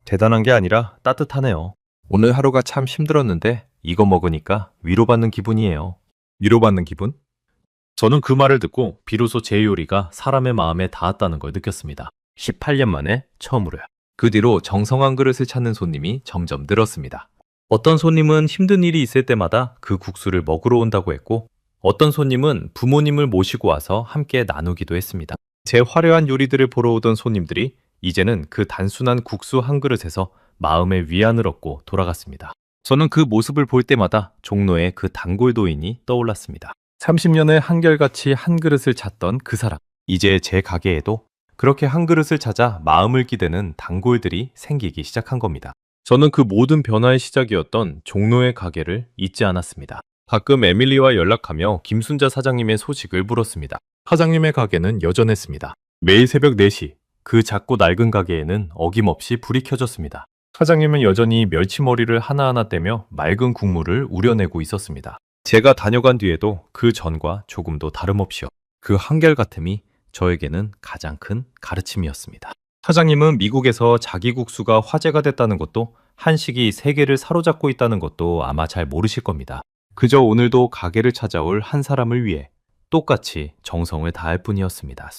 대단한 게 아니라 따뜻하네요. 오늘 하루가 참 힘들었는데 이거 먹으니까 위로받는 기분이에요. 위로받는 기분? 저는 그 말을 듣고 비로소 제 요리가 사람의 마음에 닿았다는 걸 느꼈습니다. 18년 만에 처음으로요. 그 뒤로 정성한 그릇을 찾는 손님이 점점 늘었습니다. 어떤 손님은 힘든 일이 있을 때마다 그 국수를 먹으러 온다고 했고, 어떤 손님은 부모님을 모시고 와서 함께 나누기도 했습니다. 제 화려한 요리들을 보러 오던 손님들이 이제는 그 단순한 국수 한 그릇에서 마음의 위안을 얻고 돌아갔습니다. 저는 그 모습을 볼 때마다 종로의 그 단골 도인이 떠올랐습니다. 30년을 한결같이 한 그릇을 찾던 그 사람. 이제 제 가게에도 그렇게 한 그릇을 찾아 마음을 기대는 단골들이 생기기 시작한 겁니다. 저는 그 모든 변화의 시작이었던 종로의 가게를 잊지 않았습니다. 가끔 에밀리와 연락하며 김순자 사장님의 소식을 물었습니다. 사장님의 가게는 여전했습니다. 매일 새벽 4시, 그 작고 낡은 가게에는 어김없이 불이 켜졌습니다. 사장님은 여전히 멸치머리를 하나하나 떼며 맑은 국물을 우려내고 있었습니다. 제가 다녀간 뒤에도 그 전과 조금도 다름없이요. 그 한결같음이 저에게는 가장 큰 가르침이었습니다. 사장님은 미국에서 자기 국수가 화제가 됐다는 것도, 한식이 세계를 사로잡고 있다는 것도 아마 잘 모르실 겁니다. 그저 오늘도 가게를 찾아올 한 사람을 위해 똑같이 정성을 다할 뿐이었습니다.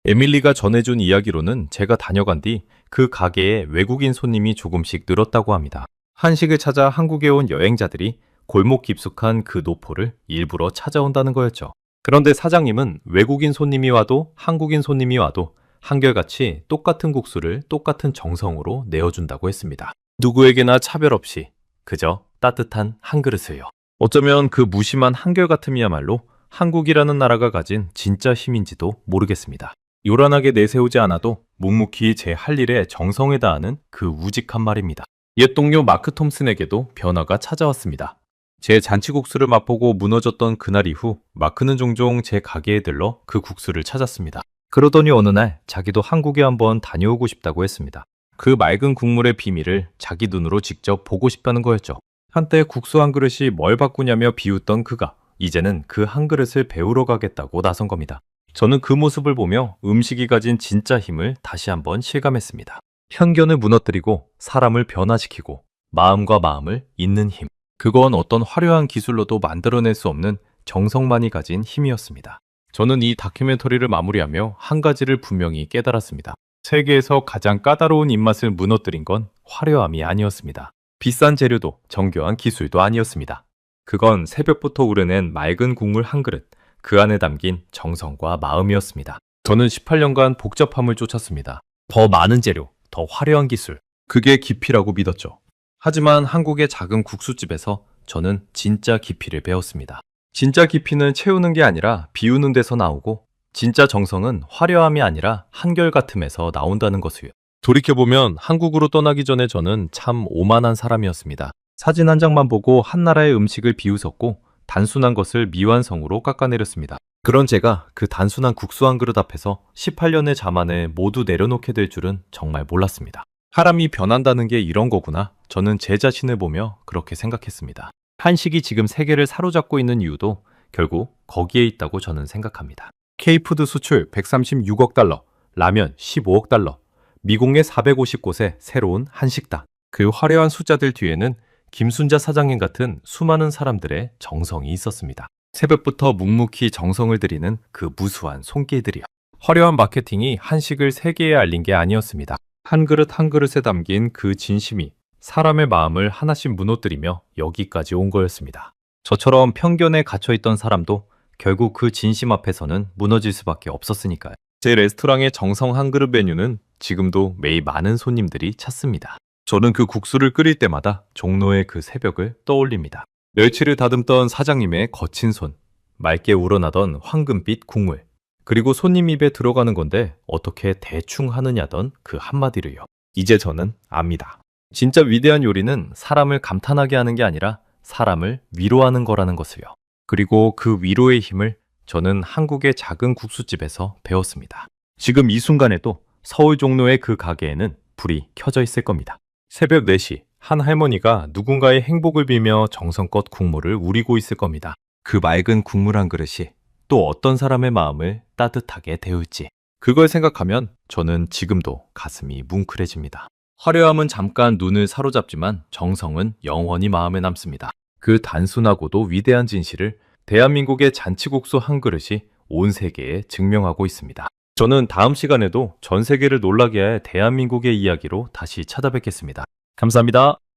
에밀리가 전해준 이야기로는 제가 다녀간 뒤 그 가게에 외국인 손님이 조금씩 늘었다고 합니다. 한식을 찾아 한국에 온 여행자들이 골목 깊숙한 그 노포를 일부러 찾아온다는 거였죠. 그런데 사장님은 외국인 손님이 와도 한국인 손님이 와도 한결같이 똑같은 국수를 똑같은 정성으로 내어준다고 했습니다. 누구에게나 차별 없이 그저 따뜻한 한 그릇을요. 어쩌면 그 무심한 한결같음이야말로 한국이라는 나라가 가진 진짜 힘인지도 모르겠습니다. 요란하게 내세우지 않아도 묵묵히 제 할 일에 정성을 다하는 그 우직한 말입니다. 옛 동료 마크 톰슨에게도 변화가 찾아왔습니다. 제 잔치국수를 맛보고 무너졌던 그날 이후 마크는 종종 제 가게에 들러 그 국수를 찾았습니다. 그러더니 어느 날 자기도 한국에 한번 다녀오고 싶다고 했습니다. 그 맑은 국물의 비밀을 자기 눈으로 직접 보고 싶다는 거였죠. 한때 국수 한 그릇이 뭘 바꾸냐며 비웃던 그가 이제는 그 한 그릇을 배우러 가겠다고 나선 겁니다. 저는 그 모습을 보며 음식이 가진 진짜 힘을 다시 한번 실감했습니다. 편견을 무너뜨리고 사람을 변화시키고 마음과 마음을 잇는 힘. 그건 어떤 화려한 기술로도 만들어낼 수 없는 정성만이 가진 힘이었습니다. 저는 이 다큐멘터리를 마무리하며 한 가지를 분명히 깨달았습니다. 세계에서 가장 까다로운 입맛을 무너뜨린 건 화려함이 아니었습니다. 비싼 재료도 정교한 기술도 아니었습니다. 그건 새벽부터 우려낸 맑은 국물 한 그릇, 그 안에 담긴 정성과 마음이었습니다. 저는 18년간 복잡함을 쫓았습니다. 더 많은 재료, 더 화려한 기술, 그게 깊이라고 믿었죠. 하지만 한국의 작은 국수집에서 저는 진짜 깊이를 배웠습니다. 진짜 깊이는 채우는 게 아니라 비우는 데서 나오고 진짜 정성은 화려함이 아니라 한결같음에서 나온다는 것을요. 돌이켜보면 한국으로 떠나기 전에 저는 참 오만한 사람이었습니다. 사진 한 장만 보고 한 나라의 음식을 비웃었고 단순한 것을 미완성으로 깎아내렸습니다. 그런 제가 그 단순한 국수 한 그릇 앞에서 18년의 자만을 모두 내려놓게 될 줄은 정말 몰랐습니다. 사람이 변한다는 게 이런 거구나. 저는 제 자신을 보며 그렇게 생각했습니다. 한식이 지금 세계를 사로잡고 있는 이유도 결국 거기에 있다고 저는 생각합니다. K푸드 수출 136억 달러, 라면 15억 달러, 미국내 450곳의 새로운 한식당. 그 화려한 숫자들 뒤에는 김순자 사장님 같은 수많은 사람들의 정성이 있었습니다. 새벽부터 묵묵히 정성을 들이는 그 무수한 손길들이요. 화려한 마케팅이 한식을 세계에 알린 게 아니었습니다. 한 그릇 한 그릇에 담긴 그 진심이 사람의 마음을 하나씩 무너뜨리며 여기까지 온 거였습니다. 저처럼 편견에 갇혀있던 사람도 결국 그 진심 앞에서는 무너질 수밖에 없었으니까요. 제 레스토랑의 정성 한 그릇 메뉴는 지금도 매일 많은 손님들이 찾습니다. 저는 그 국수를 끓일 때마다 종로의 그 새벽을 떠올립니다. 멸치를 다듬던 사장님의 거친 손, 맑게 우러나던 황금빛 국물, 그리고 손님 입에 들어가는 건데 어떻게 대충 하느냐던 그 한마디를요. 이제 저는 압니다. 진짜 위대한 요리는 사람을 감탄하게 하는 게 아니라 사람을 위로하는 거라는 것을요. 그리고 그 위로의 힘을 저는 한국의 작은 국수집에서 배웠습니다. 지금 이 순간에도 서울 종로의 그 가게에는 불이 켜져 있을 겁니다. 새벽 4시 한 할머니가 누군가의 행복을 빌며 정성껏 국물을 우리고 있을 겁니다. 그 맑은 국물 한 그릇이 또 어떤 사람의 마음을 따뜻하게 데울지 그걸 생각하면 저는 지금도 가슴이 뭉클해집니다. 화려함은 잠깐 눈을 사로잡지만 정성은 영원히 마음에 남습니다. 그 단순하고도 위대한 진실을 대한민국의 잔치국수 한 그릇이 온 세계에 증명하고 있습니다. 저는 다음 시간에도 전 세계를 놀라게 할 대한민국의 이야기로 다시 찾아뵙겠습니다. 감사합니다.